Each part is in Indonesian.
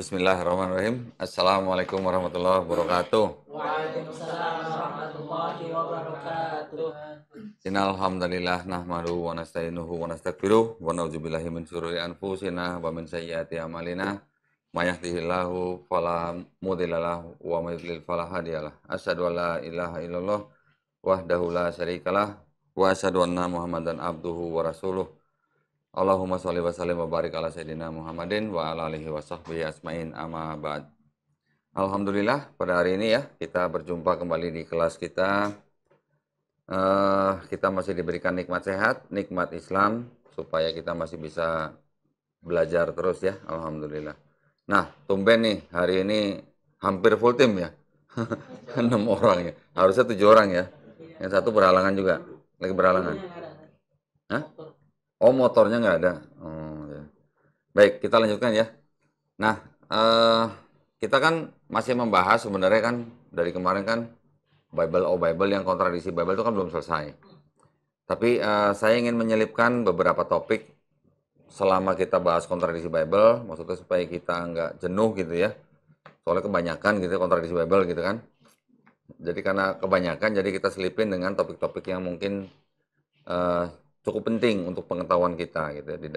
Bismillahirrahmanirrahim. Assalamualaikum warahmatullahi wabarakatuh. Waalaikumsalam warahmatullahi wabarakatuh. Innal hamdalillah nahmaduhu wa nasta'inuhu wa nastaghfiruh wa na'udzubillahi min syururi anfusina wa min sayyiati a'malina. May yahdihillahu fala mudhillalah wa may yudlil fala hadiyalah. Asyhadu an la ilaha illallah wahdahu la syarikalah wa asyhadu anna Muhammadan abduhu wa rasuluh. Allahumma sholli wa sallim wa barik ala sayyidina Muhammadin wa ala alihi wa sahbihi asmain amma ba'd. Alhamdulillah pada hari ini ya kita berjumpa kembali di kelas kita. Kita masih diberikan nikmat sehat, nikmat Islam supaya kita masih bisa belajar terus ya. Alhamdulillah. Nah, tumben nih hari ini hampir full tim ya. 6 orang ya. Harusnya 7 orang ya. Yang satu berhalangan juga. Lagi berhalangan. Hah? Oh, motornya nggak ada. Oh, ya. Baik, kita lanjutkan ya. Nah, kita kan masih membahas sebenarnya kan dari kemarin kan Bible yang kontradiksi Bible itu kan belum selesai. Tapi saya ingin menyelipkan beberapa topik selama kita bahas kontradiksi Bible, maksudnya supaya kita nggak jenuh gitu ya. Soalnya kebanyakan gitu kontradiksi Bible gitu kan. Jadi karena kebanyakan, jadi kita selipin dengan topik-topik yang mungkin cukup penting untuk pengetahuan kita gitu ya, di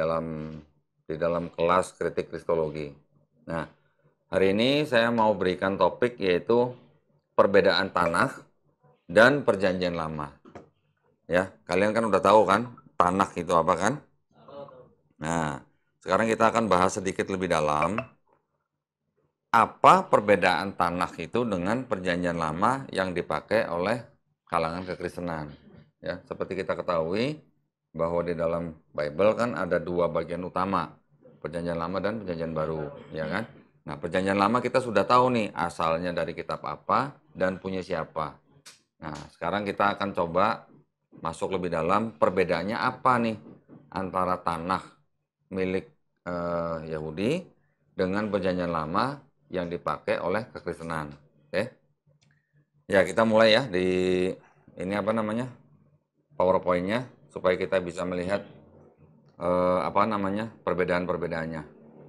dalam kelas kritik kristologi. Nah, hari ini saya mau berikan topik yaitu perbedaan tanah dan perjanjian lama. Ya, kalian kan udah tahu kan tanah itu apa kan? Nah, sekarang kita akan bahas sedikit lebih dalam apa perbedaan tanah itu dengan perjanjian lama yang dipakai oleh kalangan kekristenan. Ya, seperti kita ketahui bahwa di dalam Bible kan ada dua bagian utama, perjanjian lama dan perjanjian baru, ya kan? Nah, perjanjian lama kita sudah tahu nih asalnya dari kitab apa dan punya siapa. Nah, sekarang kita akan coba masuk lebih dalam perbedaannya apa nih antara tanah milik Yahudi dengan perjanjian lama yang dipakai oleh kekristenan. Oke. Ya, kita mulai ya di ini apa namanya? PowerPoint-nya supaya kita bisa melihat apa namanya? Perbedaan-perbedaannya.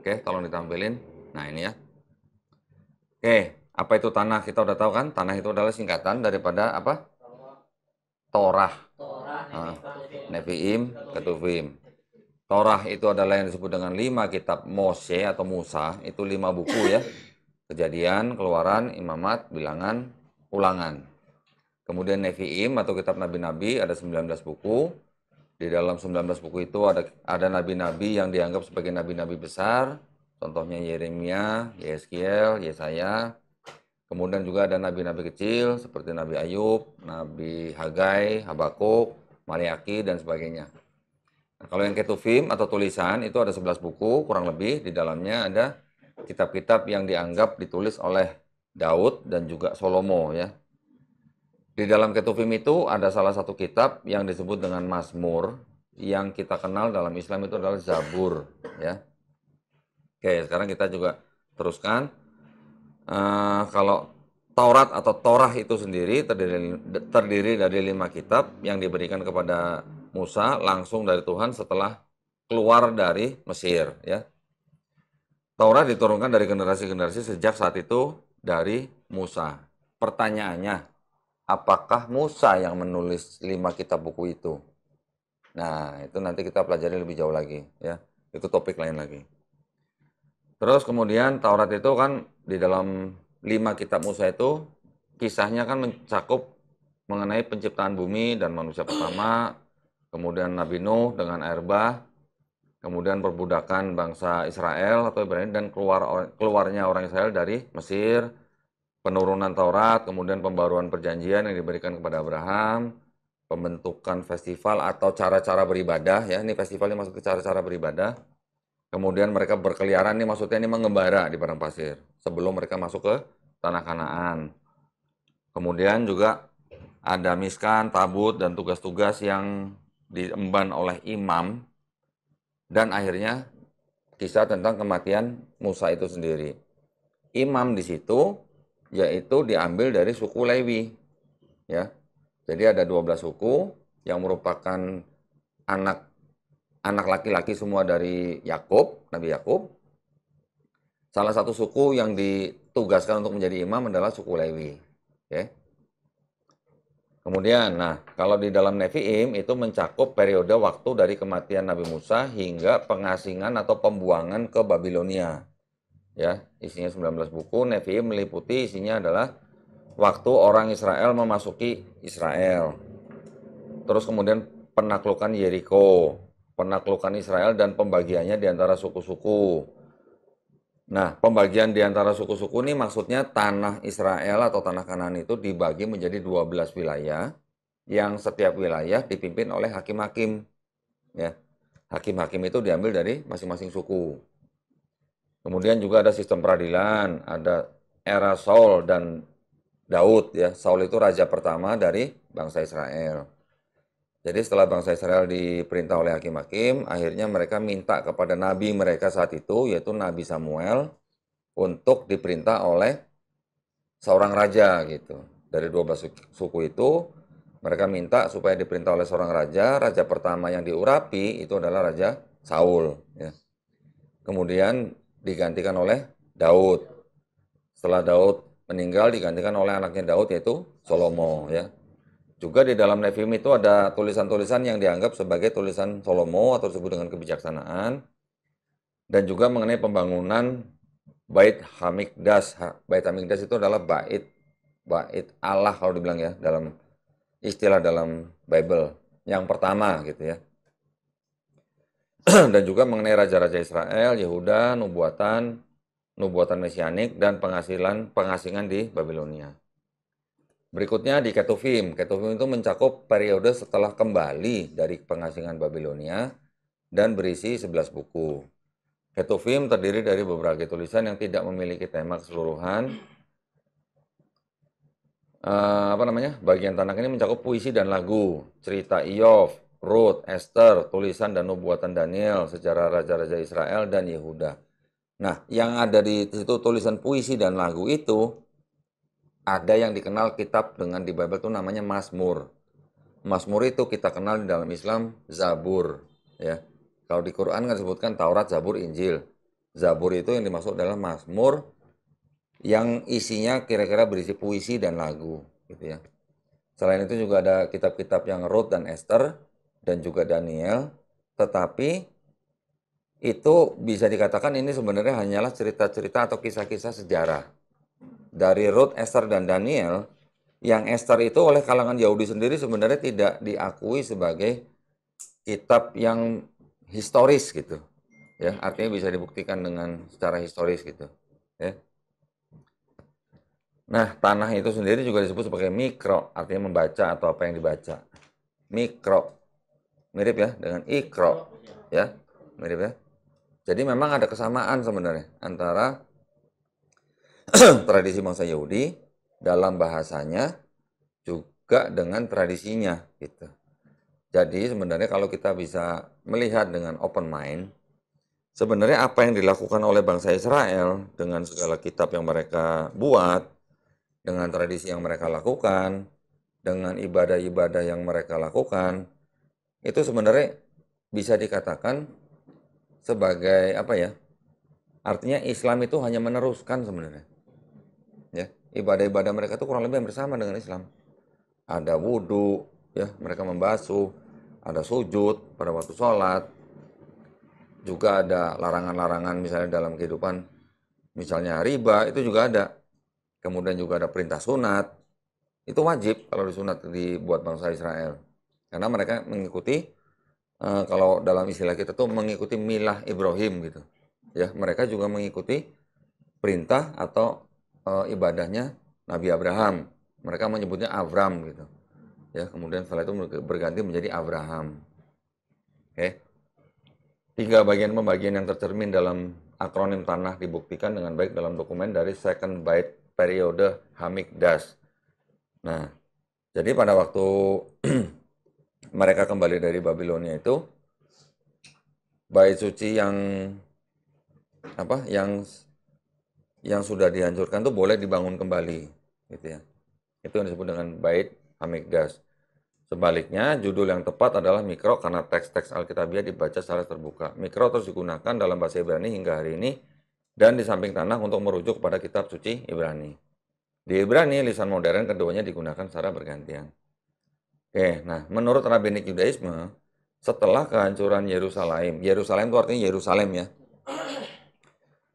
Oke, tolong ditampilin. Nah, ini ya. Oke, apa itu tanah? Kita udah tahu kan? Tanah itu adalah singkatan daripada apa? Torah. Nevi'im, Ketuvim. Torah itu adalah yang disebut dengan 5 kitab Mose atau Musa. Itu 5 buku ya. Kejadian, Keluaran, Imamat, Bilangan, Ulangan. Kemudian Nevi'im atau kitab nabi-nabi ada 19 buku. Di dalam 19 buku itu ada nabi-nabi yang dianggap sebagai nabi-nabi besar. Contohnya Yeremia, Yeskiel, Yesaya. Kemudian juga ada nabi-nabi kecil seperti Nabi Ayub, Nabi Hagai, Habakuk, Maliaki, dan sebagainya. Nah, kalau yang Ketuvim atau tulisan itu ada 11 buku kurang lebih. Di dalamnya ada kitab-kitab yang dianggap ditulis oleh Daud dan juga Salomo ya. Di dalam Ketuvim itu ada salah satu kitab yang disebut dengan Mazmur, yang kita kenal dalam Islam itu adalah Zabur ya. Oke, sekarang kita juga teruskan. Kalau Taurat atau Torah itu sendiri terdiri dari 5 kitab yang diberikan kepada Musa langsung dari Tuhan setelah keluar dari Mesir ya. Taurat diturunkan dari generasi-generasi sejak saat itu dari Musa. Pertanyaannya, apakah Musa yang menulis 5 kitab buku itu? Nah, itu nanti kita pelajari lebih jauh lagi ya. Itu topik lain lagi. Terus kemudian Taurat itu kan di dalam 5 kitab Musa itu kisahnya kan mencakup mengenai penciptaan bumi dan manusia pertama, kemudian Nabi Nuh dengan air bah, kemudian perbudakan bangsa Israel atau Ibrani dan keluarnya orang Israel dari Mesir, penurunan Taurat, kemudian pembaruan perjanjian yang diberikan kepada Abraham, pembentukan festival atau cara-cara beribadah ya. Ini festival ini masuk ke cara-cara beribadah. Kemudian mereka berkeliaran, nih maksudnya ini mengembara di padang pasir sebelum mereka masuk ke tanah Kanaan. Kemudian juga ada miskan, tabut, dan tugas-tugas yang diemban oleh imam. Dan akhirnya kisah tentang kematian Musa itu sendiri. Imam di situ yaitu diambil dari suku Lewi. Ya. Jadi ada 12 suku yang merupakan anak laki-laki semua dari Yakub, Nabi Yakub. Salah satu suku yang ditugaskan untuk menjadi imam adalah suku Lewi. Oke. Kemudian, nah, kalau di dalam Nevi'im itu mencakup periode waktu dari kematian Nabi Musa hingga pengasingan atau pembuangan ke Babilonia. Ya, isinya 19 buku. Nevi'im meliputi isinya adalah waktu orang Israel memasuki Israel. Terus kemudian penaklukan Yeriko, penaklukan Israel dan pembagiannya di antara suku-suku. Nah, pembagian di antara suku-suku ini maksudnya tanah Israel atau tanah Kanaan itu dibagi menjadi 12 wilayah yang setiap wilayah dipimpin oleh hakim-hakim. Ya, hakim-hakim itu diambil dari masing-masing suku. Kemudian juga ada sistem peradilan, ada era Saul dan Daud ya. Saul itu raja pertama dari bangsa Israel. Jadi setelah bangsa Israel diperintah oleh hakim-hakim, akhirnya mereka minta kepada nabi mereka saat itu, yaitu Nabi Samuel, untuk diperintah oleh seorang raja gitu. Dari 12 suku itu, mereka minta supaya diperintah oleh seorang raja. Raja pertama yang diurapi itu adalah Raja Saul. Ya. Kemudian digantikan oleh Daud. Setelah Daud meninggal, digantikan oleh anaknya Daud, yaitu Salomo. Ya. Juga di dalam Nevi'im itu ada tulisan-tulisan yang dianggap sebagai tulisan Salomo atau disebut dengan kebijaksanaan. Dan juga mengenai pembangunan Bait Hamikdas. Bait Hamikdas itu adalah bait Allah kalau dibilang ya, dalam istilah dalam Bible. Yang pertama gitu ya. Dan juga mengenai raja-raja Israel, Yehuda, nubuatan mesianik, dan pengasingan di Babilonia. Berikutnya di Ketuvim. Ketuvim itu mencakup periode setelah kembali dari pengasingan Babilonia dan berisi 11 buku. Ketuvim terdiri dari beberapa tulisan yang tidak memiliki tema keseluruhan. Bagian tanah ini mencakup puisi dan lagu, cerita Iov, Rut, Esther, tulisan dan nubuatan Daniel, sejarah raja-raja Israel dan Yehuda. Nah, yang ada di situ tulisan puisi dan lagu itu ada yang dikenal kitab dengan di Bible itu namanya Mazmur. Mazmur itu kita kenal di dalam Islam Zabur, ya. Kalau di Quran kan disebutkan Taurat, Zabur, Injil. Zabur itu yang dimaksud adalah Mazmur yang isinya kira-kira berisi puisi dan lagu, gitu ya. Selain itu juga ada kitab-kitab yang Rut dan Esther dan juga Daniel, tetapi itu bisa dikatakan ini sebenarnya hanyalah cerita-cerita atau kisah-kisah sejarah. Dari Rut, Esther, dan Daniel, yang Esther itu oleh kalangan Yahudi sendiri sebenarnya tidak diakui sebagai kitab yang historis gitu. Ya, artinya bisa dibuktikan dengan secara historis gitu. Ya. Nah, tanah itu sendiri juga disebut sebagai mikro, artinya membaca atau apa yang dibaca. Mikro. Mirip ya dengan ikro. Ya, mirip ya. Jadi memang ada kesamaan sebenarnya antara tradisi bangsa Yahudi dalam bahasanya juga dengan tradisinya gitu. Jadi sebenarnya kalau kita bisa melihat dengan open mind, sebenarnya apa yang dilakukan oleh bangsa Israel dengan segala kitab yang mereka buat, dengan tradisi yang mereka lakukan, dengan ibadah-ibadah yang mereka lakukan, itu sebenarnya bisa dikatakan sebagai apa ya? Artinya Islam itu hanya meneruskan sebenarnya. Ya, ibadah-ibadah mereka itu kurang lebih yang bersama dengan Islam. Ada wudhu, ya, mereka membasuh, ada sujud pada waktu sholat, juga ada larangan-larangan misalnya dalam kehidupan, misalnya riba, itu juga ada. Kemudian juga ada perintah sunat, itu wajib kalau disunat dibuat bangsa Israel. Karena mereka mengikuti, kalau dalam istilah kita tuh mengikuti milah Ibrahim gitu. Ya, mereka juga mengikuti perintah atau ibadahnya Nabi Abraham. Mereka menyebutnya Avram gitu. Ya, kemudian setelah itu berganti menjadi Abraham. Oke. 3 bagian pembagian yang tercermin dalam akronim tanah dibuktikan dengan baik dalam dokumen dari Second Bait periode Hamikdash. Nah, jadi pada waktu mereka kembali dari Babilonia itu, bait suci yang sudah dihancurkan itu boleh dibangun kembali, gitu ya. Itu yang disebut dengan bait Hamikdash. Sebaliknya, judul yang tepat adalah mikro karena teks-teks Alkitabiah dibaca secara terbuka. Mikro terus digunakan dalam bahasa Ibrani hingga hari ini dan di samping tanah untuk merujuk pada kitab suci Ibrani. Di Ibrani, lisan modern keduanya digunakan secara bergantian. Oke, nah menurut Rabbinik Yudaisme, setelah kehancuran Yerusalem, Yerusalem itu artinya Yerusalem ya,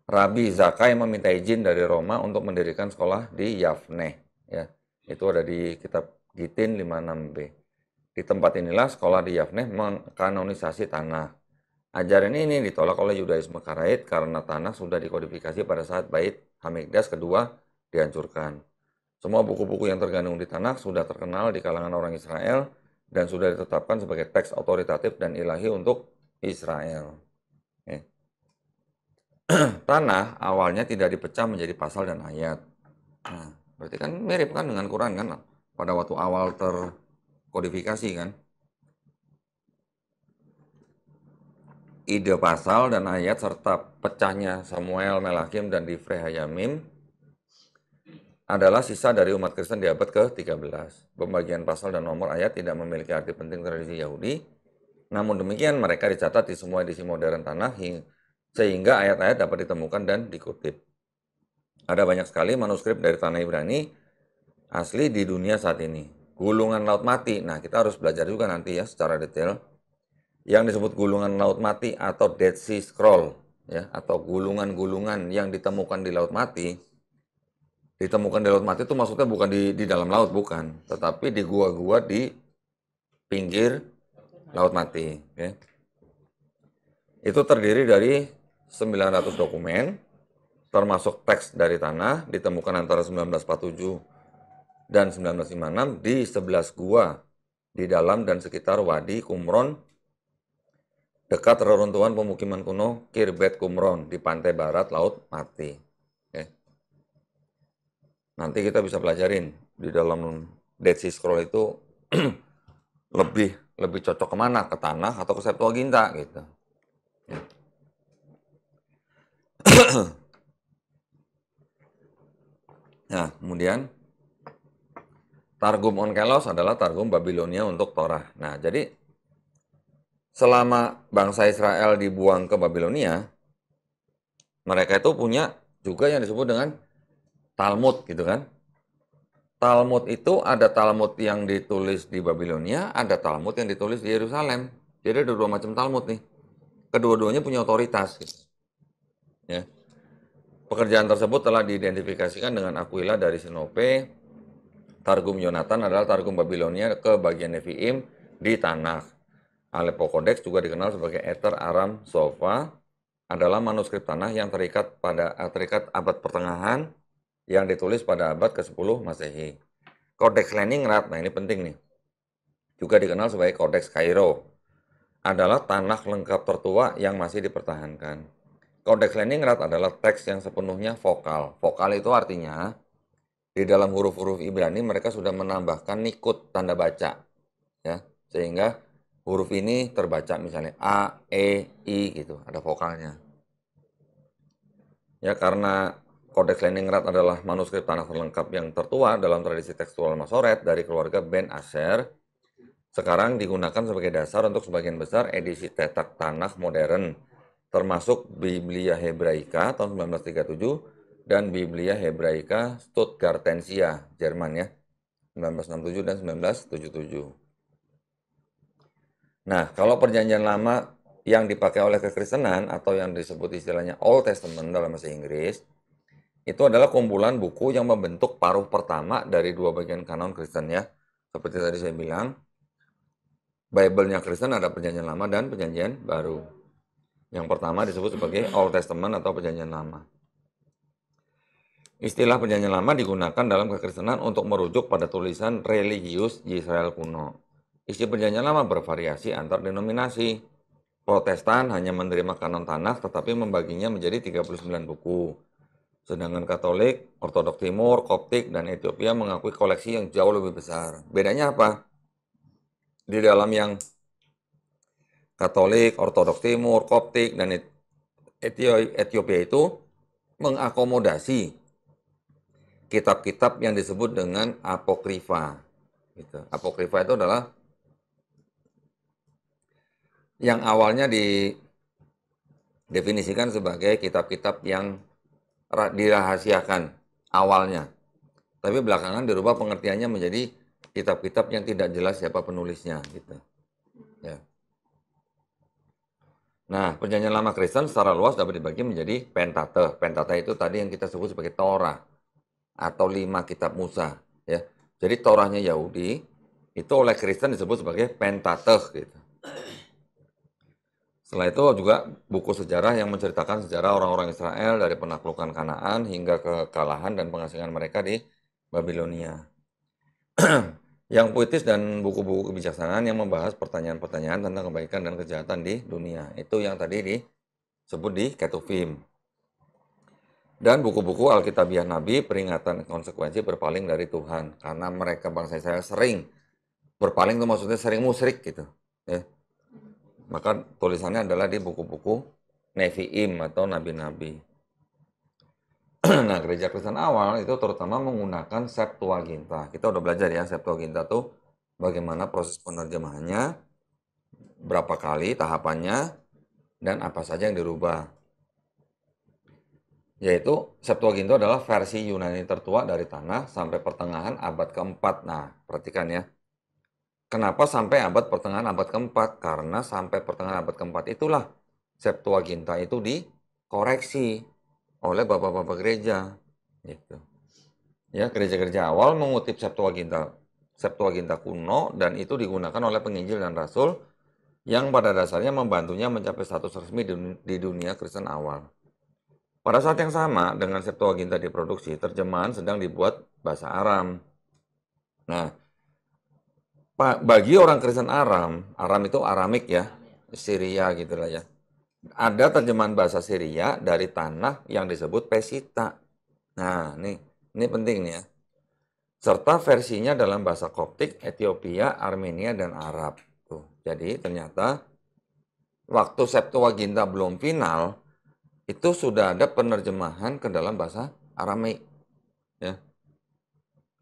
Rabi Zakai meminta izin dari Roma untuk mendirikan sekolah di Yavne. Ya, itu ada di kitab Gitin 56b. Di tempat inilah sekolah di Yavne mengkanonisasi tanah. Ajaran ini ditolak oleh Yudaisme Karaid karena tanah sudah dikodifikasi pada saat Bait Hamikdas kedua dihancurkan. Semua buku-buku yang tergandung di tanah sudah terkenal di kalangan orang Israel dan sudah ditetapkan sebagai teks otoritatif dan ilahi untuk Israel. Tanah awalnya tidak dipecah menjadi pasal dan ayat. Nah, berarti kan mirip kan dengan Quran kan pada waktu awal terkodifikasi kan. Ide pasal dan ayat serta pecahnya Samuel, Melakim, dan Difrei Hayamim adalah sisa dari umat Kristen di abad ke-13. Pembagian pasal dan nomor ayat tidak memiliki arti penting tradisi Yahudi. Namun demikian mereka dicatat di semua edisi modern tanah sehingga ayat-ayat dapat ditemukan dan dikutip. Ada banyak sekali manuskrip dari tanah Ibrani asli di dunia saat ini. Gulungan laut mati, nah kita harus belajar juga nanti ya secara detail. Yang disebut gulungan laut mati atau Dead Sea Scroll, ya, atau gulungan-gulungan yang ditemukan di laut mati. Ditemukan di laut mati itu maksudnya bukan di dalam laut, bukan. Tetapi di gua-gua di pinggir laut mati. Ya. Itu terdiri dari 900 dokumen, termasuk teks dari tanah, ditemukan antara 1947 dan 1956 di 11 gua di dalam dan sekitar Wadi Qumron, dekat reruntuhan pemukiman kuno Kirbet Qumron di pantai barat Laut Mati. Oke. Nanti kita bisa pelajarin di dalam Dead Sea Scroll itu lebih cocok kemana? Ke tanah atau ke Septuaginta gitu. Ya. Nah, kemudian Targum Onkelos adalah Targum Babilonia untuk Torah. Nah, jadi selama bangsa Israel dibuang ke Babilonia, mereka itu punya juga yang disebut dengan Talmud gitu kan. Talmud itu ada Talmud yang ditulis di Babilonia, ada Talmud yang ditulis di Yerusalem. Jadi ada dua macam Talmud nih. Kedua-duanya punya otoritas. Gitu. Ya. Pekerjaan tersebut telah diidentifikasikan dengan Aquila dari Sinope. Targum Yonatan adalah Targum Babilonia ke bagian Nevi'im di Tanakh. Aleppo Codex juga dikenal sebagai Ether Aram Sofa, adalah manuskrip tanah yang terikat abad pertengahan yang ditulis pada abad ke-10 Masehi. Codex Leningrad, nah ini penting nih, juga dikenal sebagai Codex Kairo, adalah tanah lengkap tertua yang masih dipertahankan. Codex Leningrad adalah teks yang sepenuhnya vokal. Vokal itu artinya di dalam huruf-huruf Ibrani mereka sudah menambahkan nikut tanda baca, ya, sehingga huruf ini terbaca misalnya A, E, I gitu, ada vokalnya. Ya, karena Codex Leningrad adalah manuskrip tanah terlengkap yang tertua dalam tradisi tekstual Masoret dari keluarga Ben Asher, sekarang digunakan sebagai dasar untuk sebagian besar edisi cetak tanah modern, termasuk Biblia Hebraica tahun 1937 dan Biblia Hebraica Stuttgartensia, Jerman ya, 1967 dan 1977. Nah, kalau perjanjian lama yang dipakai oleh kekristenan atau yang disebut istilahnya Old Testament dalam bahasa Inggris, itu adalah kumpulan buku yang membentuk paruh pertama dari dua bagian kanon Kristen ya. Seperti tadi saya bilang, Bible-nya Kristen ada perjanjian lama dan perjanjian baru. Yang pertama disebut sebagai Old Testament atau perjanjian lama. Istilah perjanjian lama digunakan dalam kekristenan untuk merujuk pada tulisan religius Israel kuno. Isi perjanjian lama bervariasi antar denominasi. Protestan hanya menerima kanon tanah tetapi membaginya menjadi 39 buku. Sedangkan Katolik, Ortodok Timur, Koptik, dan Ethiopia mengakui koleksi yang jauh lebih besar. Bedanya apa? Di dalam yang Katolik, Ortodok Timur, Koptik, dan Ethiopia itu mengakomodasi kitab-kitab yang disebut dengan apokrifa. Gitu. Apokrifa itu adalah yang awalnya didefinisikan sebagai kitab-kitab yang dirahasiakan awalnya. Tapi belakangan dirubah pengertiannya menjadi kitab-kitab yang tidak jelas siapa penulisnya gitu. Ya. Nah, perjanjian lama Kristen secara luas dapat dibagi menjadi Pentateuch. Pentateuch itu tadi yang kita sebut sebagai Torah atau 5 kitab Musa, ya. Jadi Torahnya Yahudi itu oleh Kristen disebut sebagai Pentateuch gitu. Setelah itu juga buku sejarah yang menceritakan sejarah orang-orang Israel dari penaklukan Kanaan hingga kekalahan dan pengasingan mereka di Babilonia. Yang puitis dan buku-buku kebijaksanaan yang membahas pertanyaan-pertanyaan tentang kebaikan dan kejahatan di dunia. Itu yang tadi disebut di Ketuvim. Dan buku-buku Alkitabiah Nabi, peringatan konsekuensi berpaling dari Tuhan. Karena mereka bangsa Israel sering berpaling, itu maksudnya sering musyrik gitu. Ya. Maka tulisannya adalah di buku-buku Nevi'im atau Nabi-Nabi. Nah, gereja Kristen awal itu terutama menggunakan Septuaginta. Kita udah belajar ya, Septuaginta tuh bagaimana proses penerjemahannya, berapa kali tahapannya, dan apa saja yang dirubah. Yaitu Septuaginta adalah versi Yunani tertua dari tanah sampai pertengahan abad keempat. Nah, perhatikan ya. Kenapa sampai abad pertengahan abad keempat? Karena sampai pertengahan abad keempat itulah Septuaginta itu dikoreksi oleh bapak-bapak gereja. Gitu. Ya, gereja-gereja awal mengutip Septuaginta kuno dan itu digunakan oleh penginjil dan rasul yang pada dasarnya membantunya mencapai status resmi di dunia Kristen awal. Pada saat yang sama dengan Septuaginta diproduksi, terjemahan sedang dibuat bahasa Aram. Nah, bagi orang Kristen Aram itu Aramik ya, Syria gitulah ya. Ada terjemahan bahasa Syria dari tanah yang disebut Pesita. Nah, ini penting nih ya. Serta versinya dalam bahasa Koptik, Ethiopia, Armenia, dan Arab. Tuh. Jadi ternyata waktu Septuaginta belum final, itu sudah ada penerjemahan ke dalam bahasa Aramaik. Ya.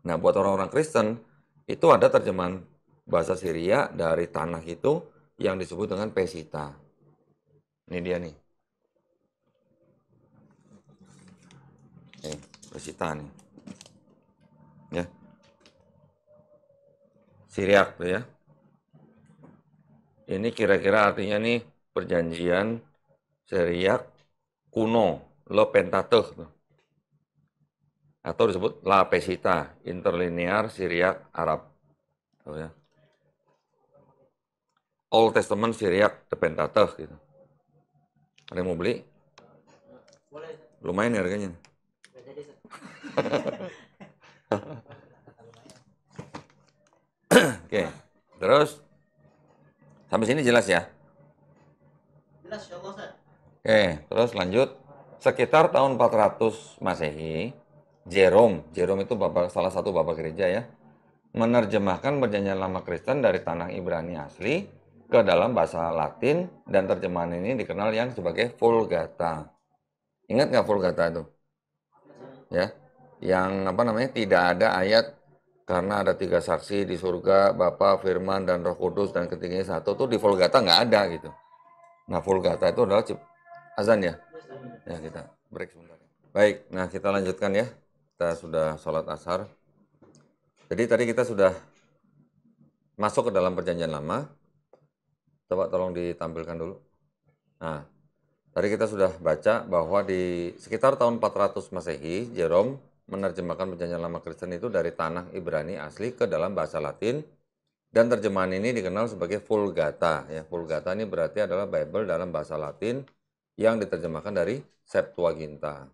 Nah, buat orang-orang Kristen, itu ada terjemahan bahasa Syria dari tanah itu yang disebut dengan Pesita. Ini dia nih. Pesita nih. Ya. Syriak tuh ya. Ini kira-kira artinya nih perjanjian Syriak kuno, Le Pentateuch tuh. Atau disebut La Pesita, interlinear Syriak Arab. Tuh ya. Old Testament Syriak The Pentateuch gitu. Ada yang mau beli? Boleh. Lumayan ya harganya. Oke, terus sampai sini jelas ya? Jelas ya Allah, Ustaz. Oke, terus lanjut. Sekitar tahun 400 Masehi, Jerome itu salah satu bapak gereja ya, menerjemahkan perjanjian lama Kristen dari tanah Ibrani asli ke dalam bahasa Latin dan terjemahan ini dikenal yang sebagai Vulgata. Ingat nggak Vulgata itu? Ya, yang apa namanya tidak ada ayat karena ada 3 saksi di surga, Bapa, Firman, dan Roh Kudus dan ketiganya satu tuh di Vulgata nggak ada gitu. Nah, Vulgata itu adalah azan ya. Ya, kita break sebentar. Baik, nah kita lanjutkan ya. Kita sudah sholat asar. Jadi tadi kita sudah masuk ke dalam perjanjian lama. Coba tolong ditampilkan dulu. Nah, tadi kita sudah baca bahwa di sekitar tahun 400 Masehi, Jerome menerjemahkan perjanjian lama Kristen itu dari tanah Ibrani asli ke dalam bahasa Latin. Dan terjemahan ini dikenal sebagai Vulgata. Ya, Vulgata ini berarti adalah Bible dalam bahasa Latin yang diterjemahkan dari Septuaginta.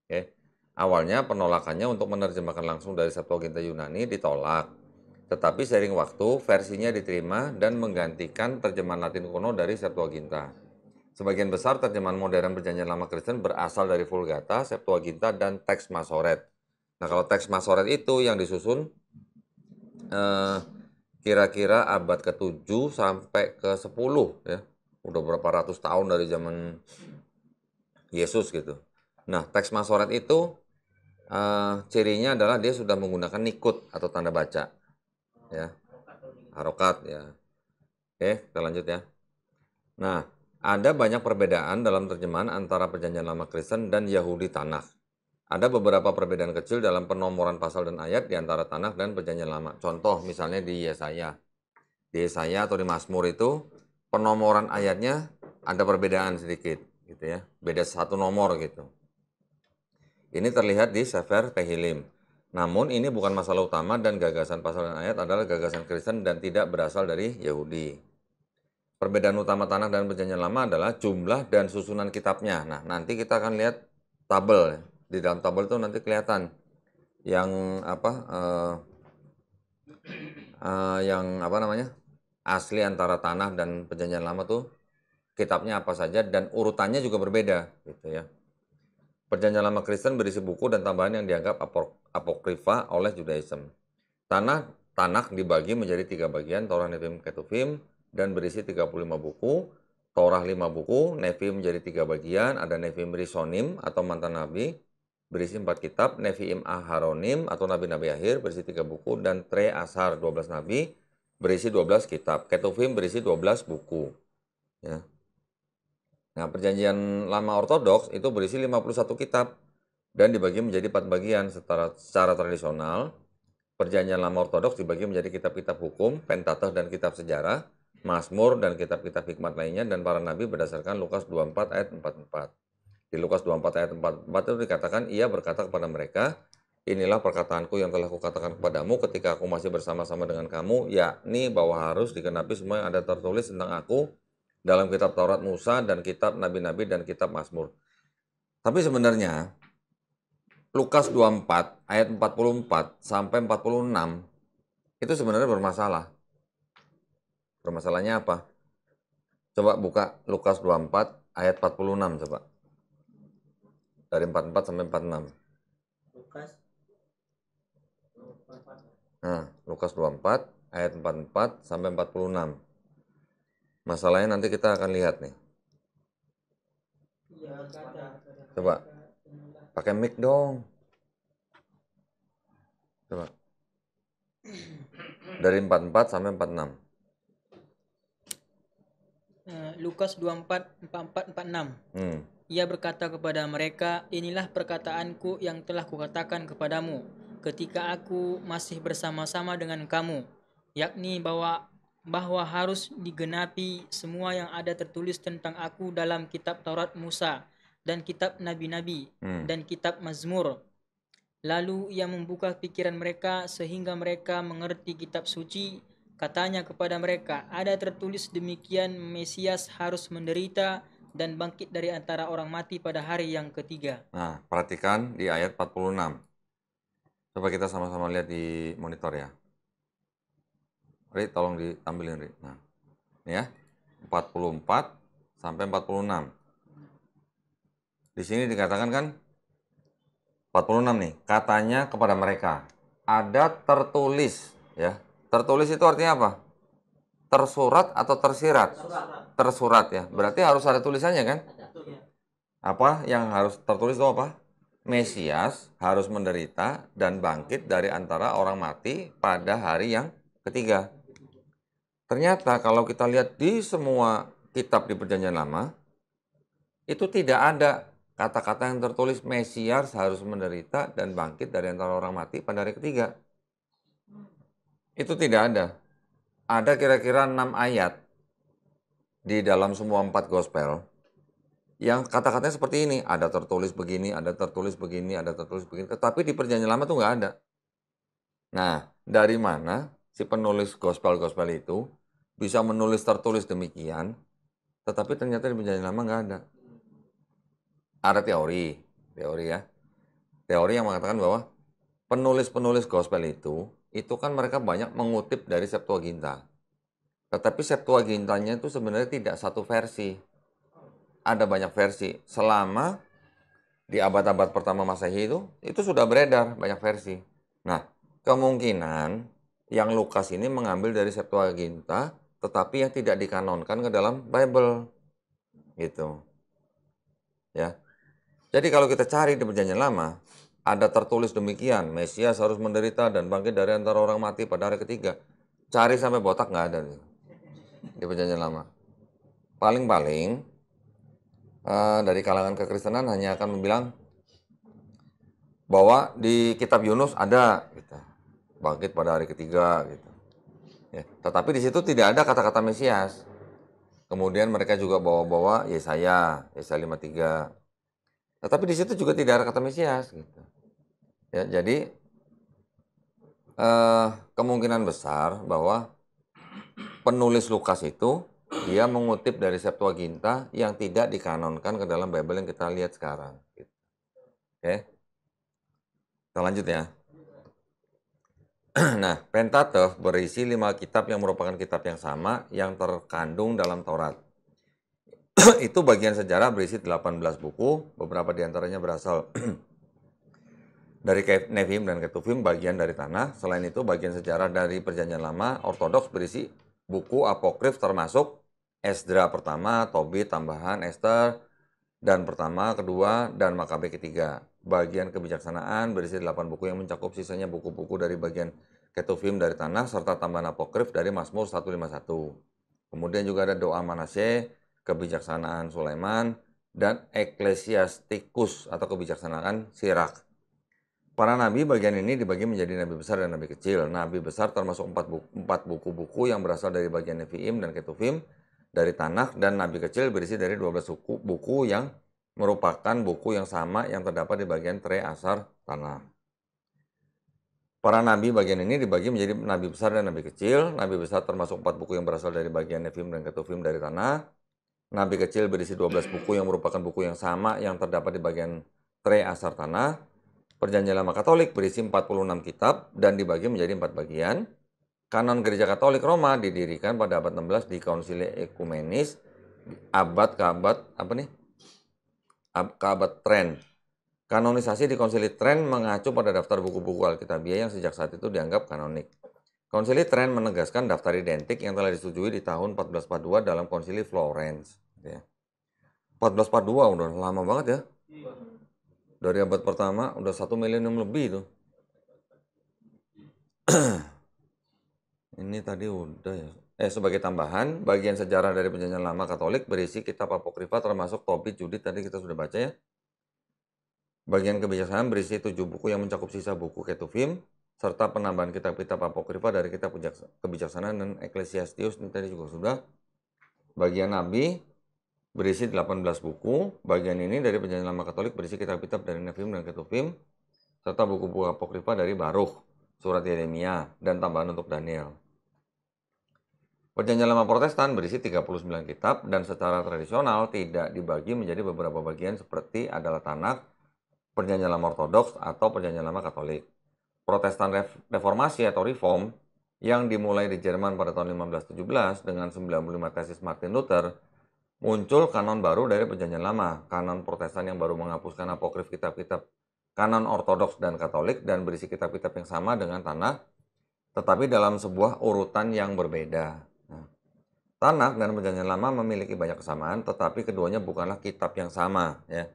Oke. Awalnya penolakannya untuk menerjemahkan langsung dari Septuaginta Yunani ditolak. Tetapi seiring waktu versinya diterima dan menggantikan terjemahan Latin kuno dari Septuaginta. Sebagian besar terjemahan modern perjanjian lama Kristen berasal dari Vulgata, Septuaginta, dan teks Masoret. Nah, kalau teks Masoret itu yang disusun kira-kira abad ke-7 sampai ke-10 ya. Udah berapa ratus tahun dari zaman Yesus gitu. Nah, teks Masoret itu cirinya adalah dia sudah menggunakan nikut atau tanda baca. Ya. Harokat ya. Oke, kita lanjut ya. Nah, ada banyak perbedaan dalam terjemahan antara perjanjian lama Kristen dan Yahudi Tanakh. Ada beberapa perbedaan kecil dalam penomoran pasal dan ayat di antara Tanakh dan Perjanjian Lama. Contoh misalnya di Yesaya. Di Yesaya atau di Mazmur itu penomoran ayatnya ada perbedaan sedikit gitu ya. Beda satu nomor gitu. Ini terlihat di Sefer Tehillim. Namun ini bukan masalah utama dan gagasan pasal dan ayat adalah gagasan Kristen dan tidak berasal dari Yahudi. Perbedaan utama Tanakh dan Perjanjian Lama adalah jumlah dan susunan kitabnya. Nah, nanti kita akan lihat tabel. Di dalam tabel itu nanti kelihatan yang apa namanya? Asli antara Tanakh dan Perjanjian Lama tuh kitabnya apa saja dan urutannya juga berbeda gitu ya. Perjanjian Lama Kristen berisi buku dan tambahan yang dianggap apokrifa oleh Judaism. Tanakh dibagi menjadi 3 bagian, Torah, Nevi'im, Ketuvim, dan berisi 35 buku. Torah 5 buku, Nevi'im menjadi 3 bagian, ada Nevi'im Rishonim atau mantan nabi, berisi 4 kitab, Nevi'im Aharonim atau nabi-nabi akhir, berisi 3 buku, dan Tre Ashar 12 nabi, berisi 12 kitab. Ketuvim berisi 12 buku. Ya. Nah, Perjanjian Lama Ortodoks itu berisi 51 kitab dan dibagi menjadi 4 bagian secara tradisional. Perjanjian Lama Ortodoks dibagi menjadi kitab-kitab hukum, Pentateuch dan kitab sejarah, Mazmur dan kitab-kitab hikmat lainnya dan para nabi berdasarkan Lukas 24 ayat 44. Di Lukas 24 ayat 44 itu dikatakan, ia berkata kepada mereka, inilah perkataanku yang telah kukatakan kepadamu ketika aku masih bersama-sama dengan kamu, yakni bahwa harus digenapi semua yang ada tertulis tentang aku dalam kitab Taurat Musa dan kitab nabi-nabi dan kitab Mazmur. Tapi sebenarnya Lukas 24 ayat 44 sampai 46 itu sebenarnya bermasalah. Bermasalahnya apa? Coba buka Lukas 24 ayat 46 coba. Dari 44 sampai 46. Lukas. Nah, Lukas 24 ayat 44 sampai 46. Masalahnya nanti kita akan lihat nih. Coba. Pakai mic dong. Coba. Dari 44 sampai 46. Lukas 24, 44, 46. Ia berkata kepada mereka, inilah perkataanku yang telah kukatakan kepadamu ketika aku masih bersama-sama dengan kamu, yakni bahwa harus digenapi semua yang ada tertulis tentang aku dalam kitab Taurat Musa dan kitab nabi-nabi dan kitab Mazmur. Lalu ia membuka pikiran mereka sehingga mereka mengerti kitab suci. Katanya kepada mereka, ada tertulis demikian, Mesias harus menderita dan bangkit dari antara orang mati pada hari yang ketiga. Nah, perhatikan di ayat 46. Coba kita sama-sama lihat di monitor ya. Ri, tolong ditampilin, Ri. Nah, ini ya, 44 sampai 46. Di sini dikatakan kan, 46 nih, katanya kepada mereka, ada tertulis, ya. Tertulis itu artinya apa? Tersurat atau tersirat? Tersurat ya, berarti harus ada tulisannya kan? Apa yang harus tertulis itu apa? Mesias harus menderita dan bangkit dari antara orang mati pada hari yang ketiga. Ternyata kalau kita lihat di semua kitab di Perjanjian Lama, itu tidak ada kata-kata yang tertulis Mesias harus menderita dan bangkit dari antara orang mati pada hari ketiga. Itu tidak ada. Ada kira-kira 6 ayat di dalam semua 4 gospel yang kata-katanya seperti ini. Ada tertulis begini, ada tertulis begini, ada tertulis begini. Tetapi di Perjanjian Lama itu nggak ada. Nah, dari mana si penulis gospel-gospel itu bisa menulis tertulis demikian, tetapi ternyata di Perjanjian Lama nggak ada. Ada teori ya. Teori yang mengatakan bahwa penulis-penulis gospel itu kan mereka banyak mengutip dari Septuaginta. Tetapi Septuagintanya itu sebenarnya tidak satu versi. Ada banyak versi. Selama di abad-abad pertama Masehi itu sudah beredar banyak versi. Nah, kemungkinan yang Lukas ini mengambil dari Septuaginta, tetapi yang tidak dikanonkan ke dalam Bible. Gitu. Ya. Jadi kalau kita cari di Perjanjian Lama, ada tertulis demikian, Mesias harus menderita dan bangkit dari antara orang mati pada hari ketiga. Cari sampai botak nggak ada nih, di Perjanjian Lama. Paling-paling dari kalangan kekristenan hanya akan bilang bahwa di kitab Yunus ada gitu, bangkit pada hari ketiga gitu. Ya, tetapi di situ tidak ada kata-kata Mesias. Kemudian mereka juga bawa-bawa Yesaya 53. Tetapi di situ juga tidak ada kata Mesias gitu. Ya, jadi kemungkinan besar bahwa penulis Lukas itu dia mengutip dari Septuaginta yang tidak dikanonkan ke dalam Bible yang kita lihat sekarang. Gitu. Oke, kita lanjut ya. Nah, Pentateuch berisi 5 kitab yang merupakan kitab yang sama yang terkandung dalam Taurat. Itu bagian sejarah berisi 18 buku, beberapa diantaranya berasal dari Nefim dan Ketuvim, bagian dari tanah. Selain itu, bagian sejarah dari Perjanjian Lama Ortodoks berisi buku apokrif termasuk Esdra pertama, Tobit, tambahan, Ester, dan pertama, kedua, dan Makabe ketiga. Bagian kebijaksanaan berisi 8 buku yang mencakup sisanya buku-buku dari bagian Ketuvim dari tanah, serta tambahan apokrif dari Mazmur 151. Kemudian juga ada doa Manasye, kebijaksanaan Sulaiman, dan Ecclesiasticus atau kebijaksanaan Sirak. Para nabi bagian ini dibagi menjadi nabi besar dan nabi kecil. Nabi besar termasuk 4 buku-buku yang berasal dari bagian Neviim dan Ketuvim dari Tanakh, dan nabi kecil berisi dari 12 buku yang merupakan buku yang sama yang terdapat di bagian Tre Asar Tanakh. Para nabi bagian ini dibagi menjadi nabi besar dan nabi kecil. Nabi besar termasuk 4 buku yang berasal dari bagian Neviim dan Ketuvim dari Tanakh. Nabi kecil berisi 12 buku yang merupakan buku yang sama yang terdapat di bagian Tre Asar Tanakh. Perjanjian Lama Katolik berisi 46 kitab dan dibagi menjadi 4 bagian. Kanon Gereja Katolik Roma didirikan pada abad 16 di Konsili Ekumenis abad ke abad Tren. Kanonisasi di Konsili Tren mengacu pada daftar buku-buku Alkitabiah yang sejak saat itu dianggap kanonik. Konsili Tren menegaskan daftar identik yang telah disetujui di tahun 1442 dalam Konsili Florence. 1442 udah lama banget ya. Dari abad pertama udah 1 milenium lebih tuh. Ini tadi udah ya. Sebagai tambahan, bagian sejarah dari Perjanjian Lama Katolik berisi kitab apokrifa termasuk Tobit, Judit, tadi kita sudah baca ya. Bagian kebijaksanaan berisi 7 buku yang mencakup sisa buku Ketuvim, serta penambahan kitab-kitab apokrifa dari kitab kebijaksanaan dan Ecclesiasticus, ini tadi juga sudah. Bagian Nabi berisi 18 buku. Bagian ini dari Perjanjian Lama Katolik berisi kitab-kitab dari Nefim dan Ketuvim, serta buku-buku apokrifa dari Baruch, surat Yeremia, dan tambahan untuk Daniel. Perjanjian Lama Protestan berisi 39 kitab dan secara tradisional tidak dibagi menjadi beberapa bagian seperti adalah Tanakh, Perjanjian Lama Ortodoks, atau Perjanjian Lama Katolik. Protestan Reformasi atau Reform yang dimulai di Jerman pada tahun 1517 dengan 95 tesis Martin Luther, muncul kanon baru dari Perjanjian Lama, kanon Protestan yang baru menghapuskan apokrif kitab-kitab kanon Ortodoks dan Katolik dan berisi kitab-kitab yang sama dengan Tanakh, tetapi dalam sebuah urutan yang berbeda. Tanakh dan Perjanjian Lama memiliki banyak kesamaan, tetapi keduanya bukanlah kitab yang sama. Ya.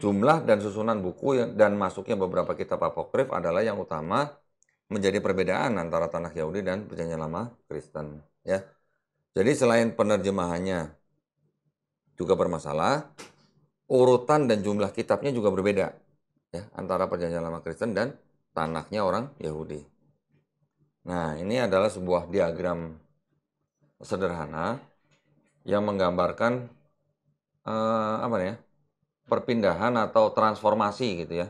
Jumlah dan susunan buku dan masuknya beberapa kitab apokrif adalah yang utama menjadi perbedaan antara Tanakh Yahudi dan Perjanjian Lama Kristen. Ya. Jadi selain penerjemahannya juga bermasalah, urutan dan jumlah kitabnya juga berbeda ya, antara Perjanjian Lama Kristen dan Tanakhnya orang Yahudi. Nah, ini adalah sebuah diagram sederhana yang menggambarkan perpindahan atau transformasi gitu ya.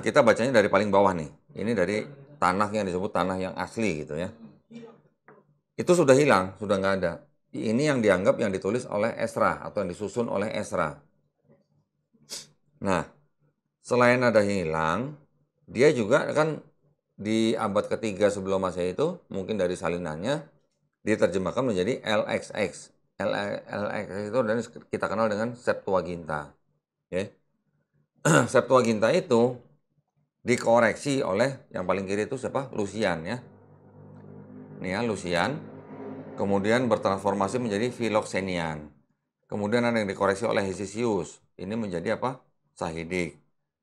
Kita bacanya dari paling bawah nih. Ini dari Tanakh yang disebut tanah yang asli gitu ya. Itu sudah hilang, sudah nggak ada. Ini yang dianggap yang ditulis oleh Ezra atau yang disusun oleh Ezra. Nah, selain ada hilang, dia juga kan di abad ketiga sebelum Masehi itu mungkin dari salinannya diterjemahkan menjadi LXX. LXX itu dan kita kenal dengan Septuaginta. Okay. Septuaginta itu dikoreksi oleh yang paling kiri itu siapa? Lucian ya. Nih ya, Lucian. Kemudian bertransformasi menjadi Philoxenian. Kemudian ada yang dikoreksi oleh Hesisius. Ini menjadi apa? Sahidik.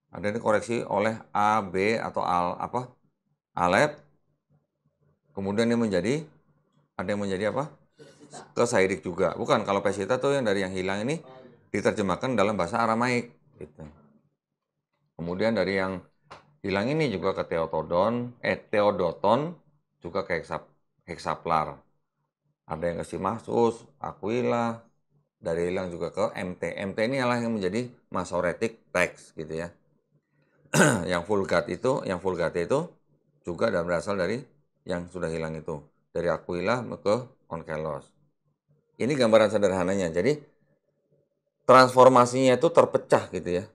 Ada yang dikoreksi oleh A, B atau Alep. Kemudian ini ada yang menjadi apa? Ke Sahidik juga. Bukan, kalau Pesita tuh yang dari yang hilang ini diterjemahkan dalam bahasa Aramaik. Gitu. Kemudian dari yang hilang ini juga ke Theodoton, juga ke Heksaplar. Ada yang ke Simasus, Aquila, dari hilang juga ke MT. MT ini adalah yang menjadi Masoretic text gitu ya. yang Vulgate itu juga berasal dari yang sudah hilang itu. Dari Aquila ke Onkelos. Ini gambaran sederhananya. Jadi transformasinya itu terpecah gitu ya.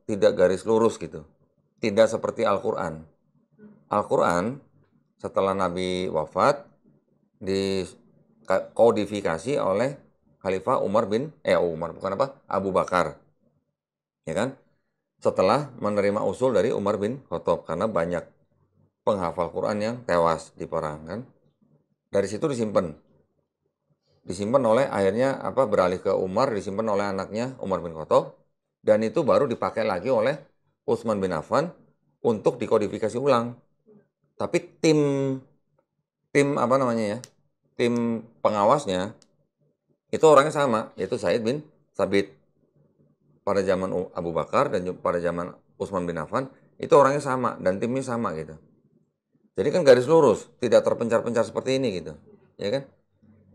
Tidak garis lurus gitu. Tidak seperti Al-Qur'an. Al-Qur'an setelah Nabi wafat dikodifikasi oleh Khalifah Abu Bakar. Ya kan? Setelah menerima usul dari Umar bin Khattab karena banyak penghafal Quran yang tewas di perang kan. Dari situ disimpan oleh akhirnya beralih ke Umar, disimpan oleh anaknya Umar bin Khattab, dan itu baru dipakai lagi oleh Utsman bin Affan untuk dikodifikasi ulang. Tapi tim tim pengawasnya itu orangnya sama, yaitu Said bin Sabit. Pada zaman Abu Bakar dan pada zaman Utsman bin Affan itu orangnya sama dan timnya sama gitu. Jadi kan garis lurus, tidak terpencar-pencar seperti ini gitu, ya kan?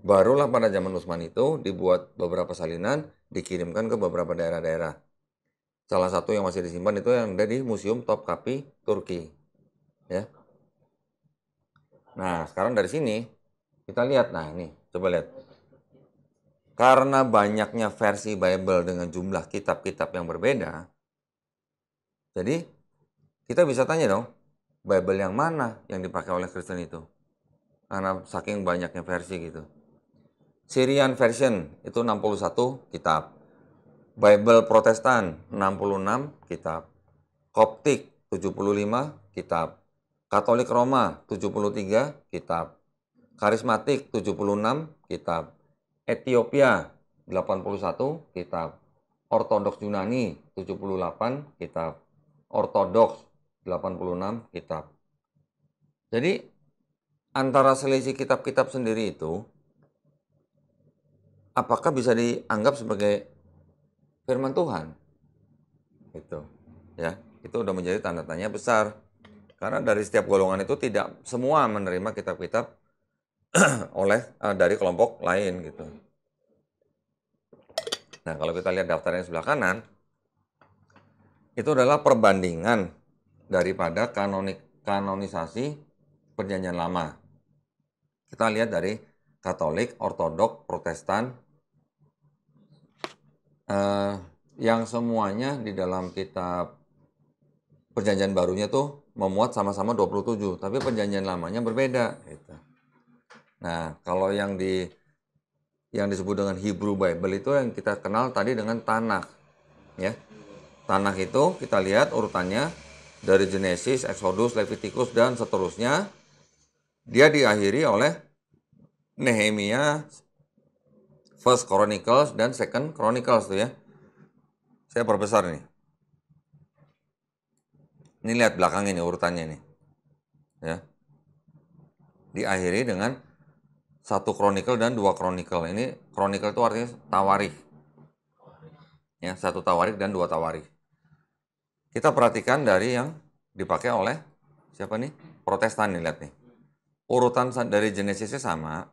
Barulah pada zaman Utsman itu dibuat beberapa salinan, dikirimkan ke beberapa daerah-daerah. Salah satu yang masih disimpan itu yang ada di Museum Topkapi, Turki. Ya. Nah, sekarang dari sini kita lihat, nah ini, coba lihat. Karena banyaknya versi Bible dengan jumlah kitab-kitab yang berbeda, jadi kita bisa tanya dong, Bible yang mana yang dipakai oleh Kristen itu? Karena saking banyaknya versi gitu. Syrian version itu 61 kitab. Bible Protestan 66 kitab. Koptik 75 kitab. Katolik Roma 73 kitab. Karismatik 76 kitab. Ethiopia 81 kitab. Ortodoks Yunani 78 kitab. Ortodoks 86 kitab. Jadi antara selisih kitab-kitab sendiri itu apakah bisa dianggap sebagai firman Tuhan? Itu ya, itu udah menjadi tanda tanya besar. Karena dari setiap golongan itu tidak semua menerima kitab-kitab dari kelompok lain gitu. Nah, kalau kita lihat daftar yang sebelah kanan, itu adalah perbandingan daripada kanonisasi Perjanjian Lama. Kita lihat dari Katolik, Ortodok, Protestan, yang semuanya di dalam kitab Perjanjian Barunya tuh memuat sama-sama 27, tapi Perjanjian Lamanya berbeda. Gitu. Nah, kalau yang disebut dengan Hebrew Bible itu yang kita kenal tadi dengan Tanakh, ya. Tanakh itu kita lihat urutannya dari Genesis, Exodus, Leviticus dan seterusnya. Dia diakhiri oleh Nehemia, First Chronicles dan Second Chronicles tuh ya. Saya perbesar nih. Ini lihat belakang ini urutannya nih. Ya. Diakhiri dengan 1 Chronicle dan 2 Chronicle. Ini Chronicle itu artinya tawarikh. Ya, 1 tawarikh dan 2 tawarikh. Kita perhatikan dari yang dipakai oleh siapa nih? Protestan nih, lihat nih. Urutan dari Genesisnya sama,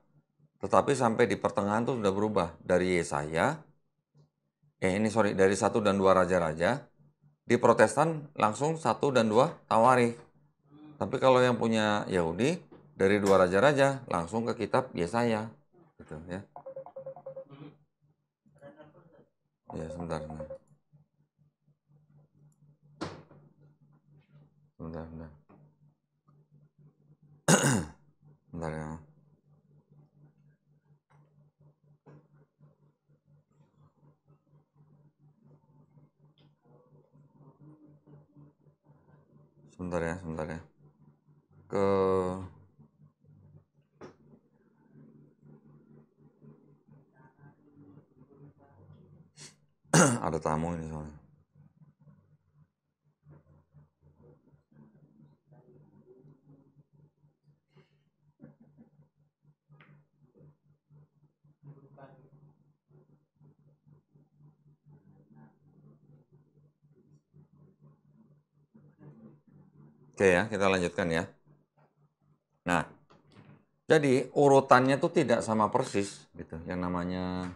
tetapi sampai di pertengahan tuh sudah berubah. Dari Yesaya, dari 1 dan 2 raja-raja, di Protestan langsung 1 dan 2 tawarikh. Tapi kalau yang punya Yahudi, dari 2 raja-raja langsung ke kitab Yesaya. Gitu ya. Ya, sebentar. Bentar. Bentar ya. Sebentar ya. Ada tamu ini soalnya. Oke ya, kita lanjutkan ya. Nah, jadi urutannya tuh tidak sama persis gitu. Yang namanya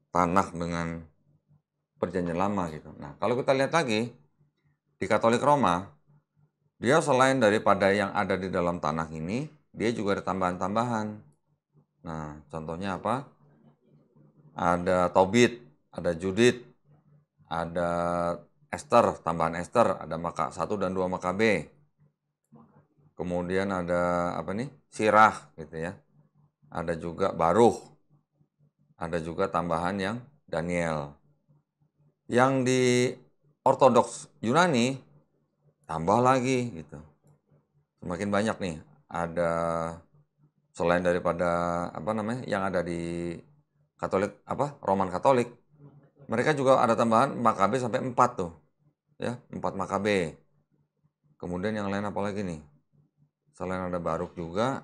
tanah dengan perjanjian lama gitu. Nah, kalau kita lihat lagi di Katolik Roma, dia selain daripada yang ada di dalam tanah ini, dia juga ada tambahan-tambahan. Nah, contohnya apa? Ada Tobit, ada Judit, ada Esther, tambahan Esther, ada 1 dan 2 Makabe. Kemudian ada apa nih? Sirah gitu ya. Ada juga Baruch. Ada juga tambahan yang Daniel. Yang di Ortodoks Yunani tambah lagi gitu. Semakin banyak nih. Ada selain daripada apa namanya yang ada di Katolik apa Roman Katolik, mereka juga ada tambahan Makabe sampai 4 tuh. Ya, 4 Makabe. Kemudian yang lain apa lagi nih? Selain ada Baruk juga,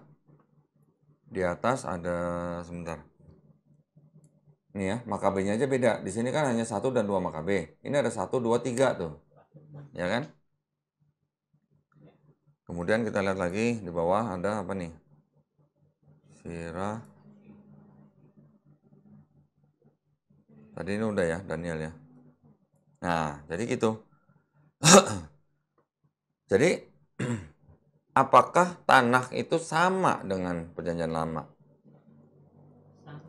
di atas ada sebentar. Nih ya, Makabenya aja beda. Di sini kan hanya 1 dan 2 Makabe. Ini ada 1, 2, 3 tuh. Ya kan? Kemudian kita lihat lagi di bawah ada apa nih? Sirah. Tadi ini udah ya, Daniel ya. Nah, jadi gitu. Jadi, apakah tanah itu sama dengan perjanjian lama?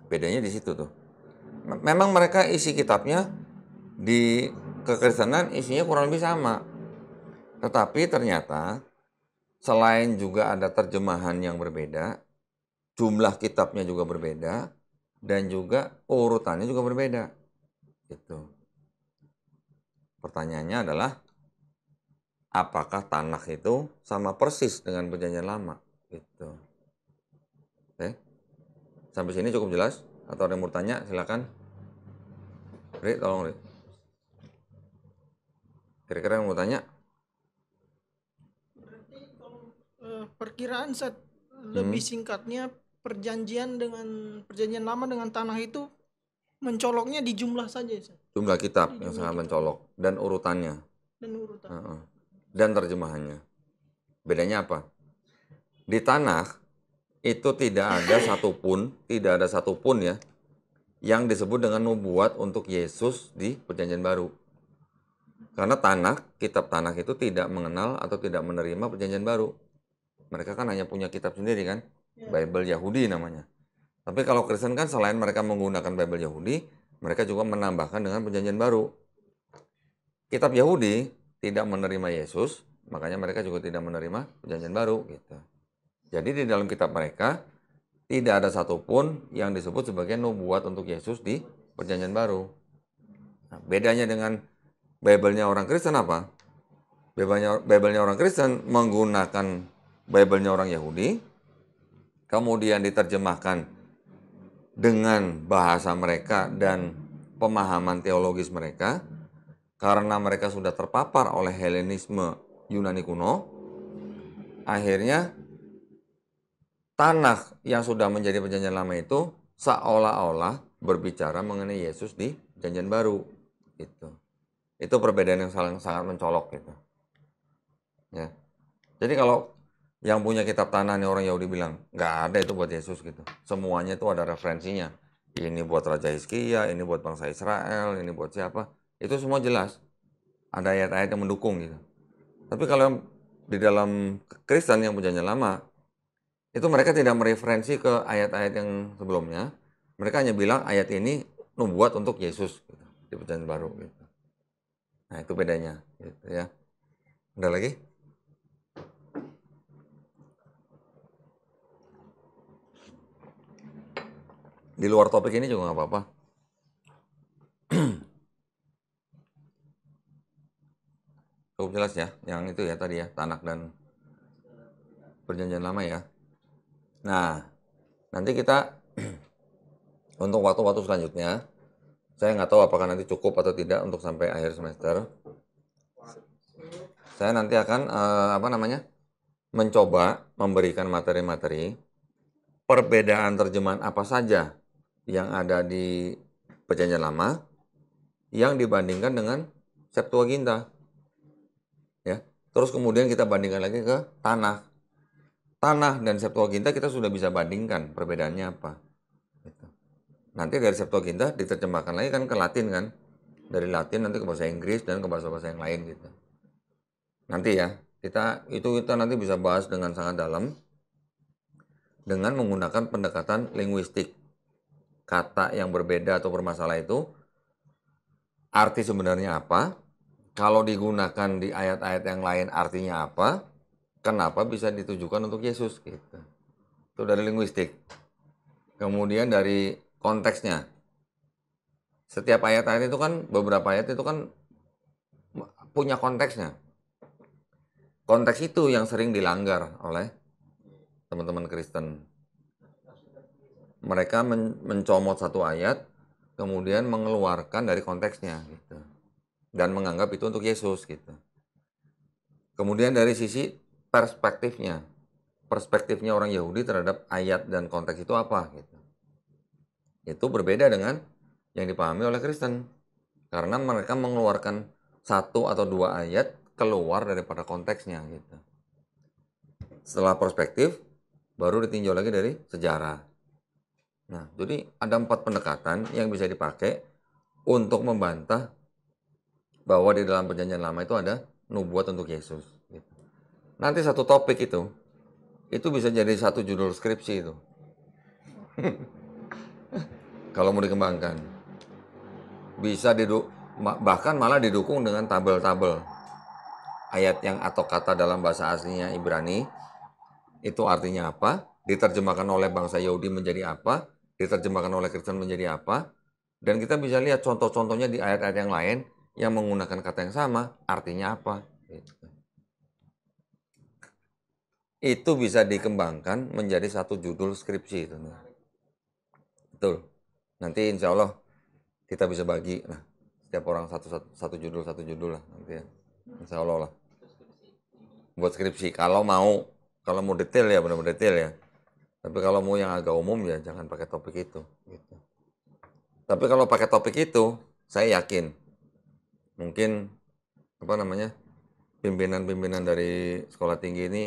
Bedanya di situ tuh. Memang mereka isi kitabnya di kekristenan isinya kurang lebih sama. Tetapi ternyata selain juga ada terjemahan yang berbeda, jumlah kitabnya juga berbeda, dan juga urutannya juga berbeda. Gitu. Pertanyaannya adalah, apakah tanah itu sama persis dengan perjanjian lama? Gitu. Oke. Sampai sini cukup jelas? Atau ada yang mau tanya? Silakan. Ri, tolong Ri. Kira-kira yang mau tanya? Berarti kalau perkiraan lebih singkatnya perjanjian lama dengan tanah itu mencoloknya di jumlah saja, Ustaz. Jumlah kitab yang sangat mencolok dan urutannya Dan urutan. dan terjemahannya. Bedanya apa? Di tanah itu tidak ada satupun ya yang disebut dengan nubuat untuk Yesus di Perjanjian Baru. Karena kitab tanah itu tidak mengenal atau tidak menerima Perjanjian Baru. Mereka kan hanya punya kitab sendiri kan, Bible Yahudi namanya. Tapi kalau Kristen kan selain mereka menggunakan Bible Yahudi, mereka juga menambahkan dengan Perjanjian Baru. Kitab Yahudi tidak menerima Yesus, makanya mereka juga tidak menerima Perjanjian Baru gitu. Jadi di dalam kitab mereka tidak ada satupun yang disebut sebagai nubuat untuk Yesus di Perjanjian Baru. Nah, bedanya dengan Bible-nya orang Kristen apa? Bible-nya orang Kristen menggunakan Bible-nya orang Yahudi, kemudian diterjemahkan dengan bahasa mereka dan pemahaman teologis mereka, karena mereka sudah terpapar oleh Helenisme Yunani kuno, akhirnya tanah yang sudah menjadi perjanjian lama itu seolah-olah berbicara mengenai Yesus di perjanjian baru. Itu perbedaan yang sangat mencolok gitu. Ya. Jadi kalau yang punya kitab tanah nih orang Yahudi bilang nggak ada itu buat Yesus gitu. Semuanya itu ada referensinya. Ini buat Raja Hizkia, ini buat bangsa Israel, ini buat siapa. Itu semua jelas. Ada ayat-ayat yang mendukung gitu. Tapi kalau di dalam Kristen yang perjanjian lama, itu mereka tidak mereferensi ke ayat-ayat yang sebelumnya. Mereka hanya bilang ayat ini nubuat untuk Yesus gitu, di perjanjian baru. Gitu. Nah itu bedanya. Gitu, ya. Ada lagi? Di luar topik ini juga nggak apa-apa. Cukup jelas ya, yang itu ya tadi ya, tanah dan perjanjian lama ya. Nah, nanti kita untuk waktu-waktu selanjutnya, saya nggak tahu apakah nanti cukup atau tidak untuk sampai akhir semester. Saya nanti akan mencoba memberikan materi-materi perbedaan terjemahan apa saja yang ada di perjanjian lama yang dibandingkan dengan Septuaginta. Ya, Terus kemudian kita bandingkan lagi ke tanah. Tanah dan Septuaginta kita sudah bisa bandingkan perbedaannya apa. Gitu. Nanti dari Septuaginta diterjemahkan lagi kan ke Latin kan. Dari Latin nanti ke bahasa Inggris dan ke bahasa-bahasa yang lain gitu. Nanti ya, kita nanti bisa bahas dengan sangat dalam dengan menggunakan pendekatan linguistik. Kata yang berbeda atau bermasalah itu arti sebenarnya apa? Kalau digunakan di ayat-ayat yang lain artinya apa? Kenapa bisa ditujukan untuk Yesus gitu. Itu dari linguistik. Kemudian dari konteksnya. Setiap ayat-ayat itu kan, beberapa ayat itu kan punya konteksnya. Konteks itu yang sering dilanggar oleh teman-teman Kristen. Mereka mencomot satu ayat, kemudian mengeluarkan dari konteksnya gitu. Dan menganggap itu untuk Yesus gitu. Kemudian dari sisi perspektifnya. Perspektifnya orang Yahudi terhadap ayat dan konteks itu apa gitu. Itu berbeda dengan yang dipahami oleh Kristen. Karena mereka mengeluarkan satu atau dua ayat keluar daripada konteksnya gitu. Setelah perspektif, baru ditinjau lagi dari sejarah. Nah, jadi ada 4 pendekatan yang bisa dipakai untuk membantah bahwa di dalam perjanjian lama itu ada nubuat untuk Yesus. Gitu. Nanti satu topik itu bisa jadi satu judul skripsi itu. Kalau mau dikembangkan. Bisa bahkan malah didukung dengan tabel-tabel. Ayat yang atau kata dalam bahasa aslinya Ibrani, itu artinya apa, diterjemahkan oleh bangsa Yahudi menjadi apa, diterjemahkan oleh Kristen menjadi apa, dan kita bisa lihat contoh-contohnya di ayat-ayat yang lain yang menggunakan kata yang sama, artinya apa. Itu bisa dikembangkan menjadi satu judul skripsi. Itu. Betul. Nanti insya Allah kita bisa bagi, nah, setiap orang satu judul lah nanti ya. Insya Allah lah. Buat skripsi, kalau mau detail ya benar-benar detail ya. Tapi kalau mau yang agak umum ya jangan pakai topik itu. Gitu. Tapi kalau pakai topik itu, saya yakin mungkin pimpinan-pimpinan dari sekolah tinggi ini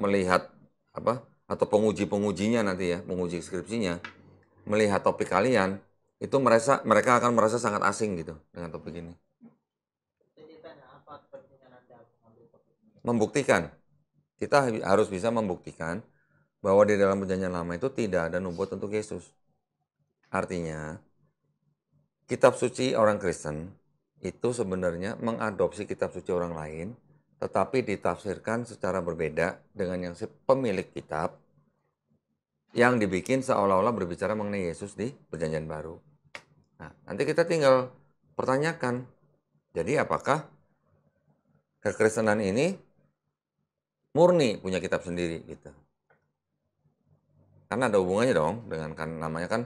melihat atau penguji-pengujinya nanti ya, penguji skripsinya melihat topik kalian itu mereka akan merasa sangat asing gitu dengan topik ini. Membuktikan. Kita harus bisa membuktikan bahwa di dalam perjanjian lama itu tidak ada nubuat untuk Yesus. Artinya, kitab suci orang Kristen itu sebenarnya mengadopsi kitab suci orang lain, tetapi ditafsirkan secara berbeda dengan yang pemilik kitab yang dibikin seolah-olah berbicara mengenai Yesus di perjanjian baru. Nah, nanti kita tinggal pertanyakan, jadi apakah kekristenan ini murni punya kitab sendiri gitu. Karena ada hubungannya dong dengan namanya kan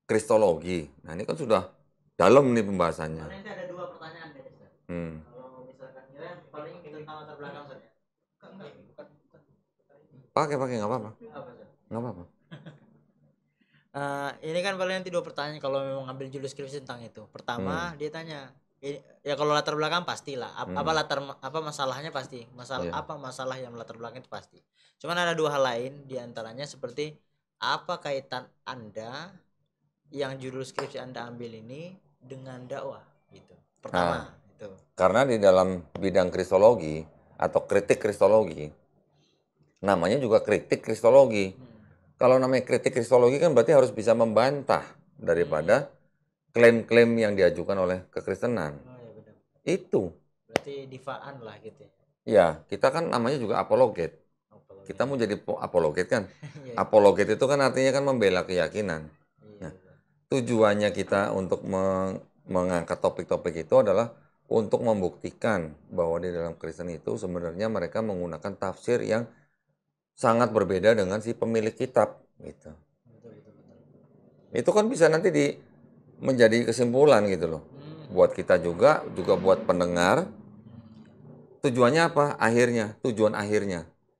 kristologi. Nah, ini kan sudah dalam nih pembahasannya. Nanti ada 2 pertanyaan deh, Ustaz. Kalau misalkan yang paling tentang latar belakang saja. Pakai nggak apa-apa. Nggak apa-apa. Ini kan paling nanti 2 pertanyaan kalau memang ngambil judul skripsi tentang itu. Pertama, dia tanya, ya kalau latar belakang pastilah. Apa masalahnya pasti. Apa masalah yang latar belakang itu pasti. Cuman ada 2 hal lain diantaranya seperti apa kaitan Anda yang judul skripsi Anda ambil ini dengan dakwah gitu. Pertama itu. Karena di dalam bidang kristologi atau kritik kristologi namanya juga kritik kristologi. Kalau namanya kritik kristologi kan berarti harus bisa membantah daripada klaim-klaim yang diajukan oleh kekristenan. Oh ya benar. Itu. Berarti difaan lah gitu ya. Ya, kita kan namanya juga apologet. Kita mau jadi apologet kan? Apologet itu kan artinya kan membela keyakinan. Nah, tujuannya kita untuk mengangkat topik-topik itu adalah untuk membuktikan bahwa di dalam Kristen itu sebenarnya mereka menggunakan tafsir yang sangat berbeda dengan si pemilik kitab gitu. Itu kan bisa nanti menjadi kesimpulan gitu loh. Buat kita juga buat pendengar. Tujuannya apa?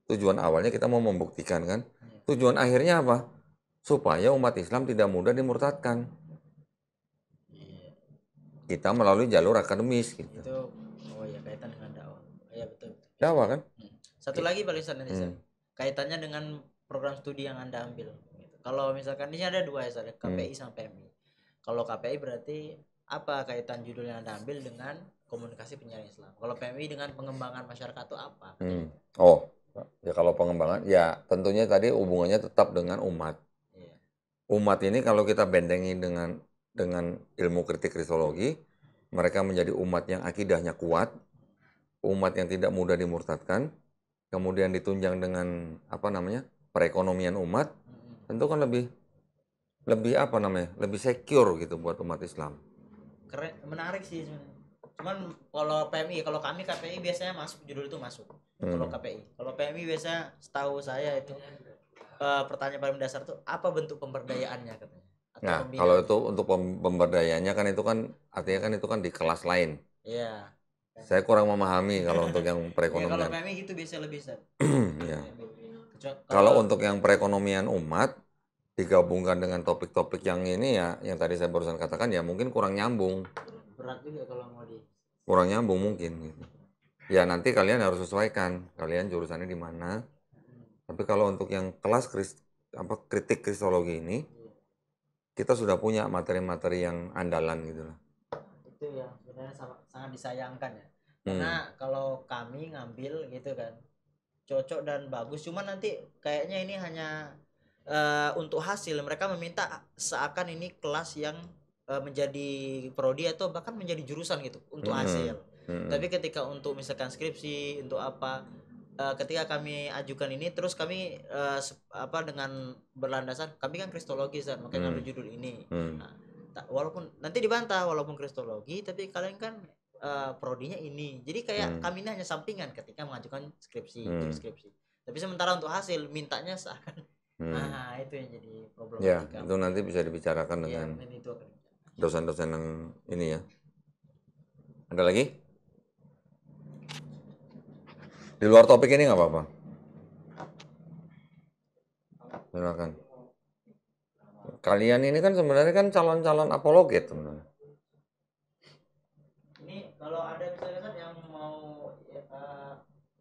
Tujuan awalnya kita mau membuktikan kan. Tujuan akhirnya apa? Supaya umat Islam tidak mudah dimurtadkan. Kita melalui jalur akademis gitu. Itu kaitan dengan dakwah. Jawa kan? Satu lagi paling nanti Sar. Hmm. Kaitannya dengan program studi yang Anda ambil. Gitu. Kalau misalkan ini ada dua ya Sar, KPI sama PMI. Kalau KPI berarti apa kaitan judul yang Anda ambil dengan komunikasi penyiaran Islam. Kalau PMI dengan pengembangan masyarakat itu apa? Oh, ya kalau pengembangan ya tentunya tadi hubungannya tetap dengan umat. Iya. Umat ini kalau kita bendengi dengan ilmu kritik kristologi, mereka menjadi umat yang akidahnya kuat, umat yang tidak mudah dimurtadkan, kemudian ditunjang dengan apa namanya perekonomian umat, tentu kan lebih apa namanya lebih secure gitu buat umat Islam. Keren, menarik sih sebenarnya. Cuman kalau PMI, kalau kami KPI biasanya masuk judul itu masuk. Kalau KPI, kalau PMI biasanya setahu saya itu pertanyaan paling dasar tuh apa bentuk pemberdayaannya katanya. Atau Nah, pembinaan. kalau itu untuk pemberdayaannya kan itu kan artinya kan itu kan di kelas lain. Iya. Saya kurang memahami kalau untuk yang Ya, kalau perekonomian. PMI gitu biasa lebih Sar. Ya. Kecuali- Kalau untuk yang perekonomian umat digabungkan dengan topik-topik yang ini ya, yang tadi saya barusan katakan ya mungkin kurang nyambung. berat juga kalau mau di Kurang nyambung mungkin gitu. Ya nanti kalian harus sesuaikan kalian jurusannya di mana. Tapi kalau untuk yang kelas kritik kristologi ini kita sudah punya materi-materi yang andalan gitu lah. itu yang sebenarnya sangat disayangkan ya. Karena kalau kami ngambil gitu kan cocok dan bagus, cuman nanti kayaknya ini hanya untuk hasil. Mereka meminta seakan ini kelas yang menjadi prodi atau bahkan menjadi jurusan gitu untuk hasil. Tapi ketika untuk misalkan skripsi untuk apa, ketika kami ajukan ini terus kami apa dengan berlandasan kami kan kristologi Sar, makanya ngambil judul ini. Nah, walaupun nanti dibantah walaupun kristologi tapi kalian kan prodinya ini. Jadi kayak kami ini hanya sampingan ketika mengajukan skripsi, judul skripsi. Tapi sementara untuk hasil mintanya seakan nah itu yang jadi problem. Ya, itu nanti bisa dibicarakan dengan itu akan dosen-dosen yang ini ya. Ada lagi? Di luar topik ini nggak apa-apa. Silakan. Kalian ini kan sebenarnya kan calon-calon apologet sebenarnya. Ini kalau ada misalnya yang mau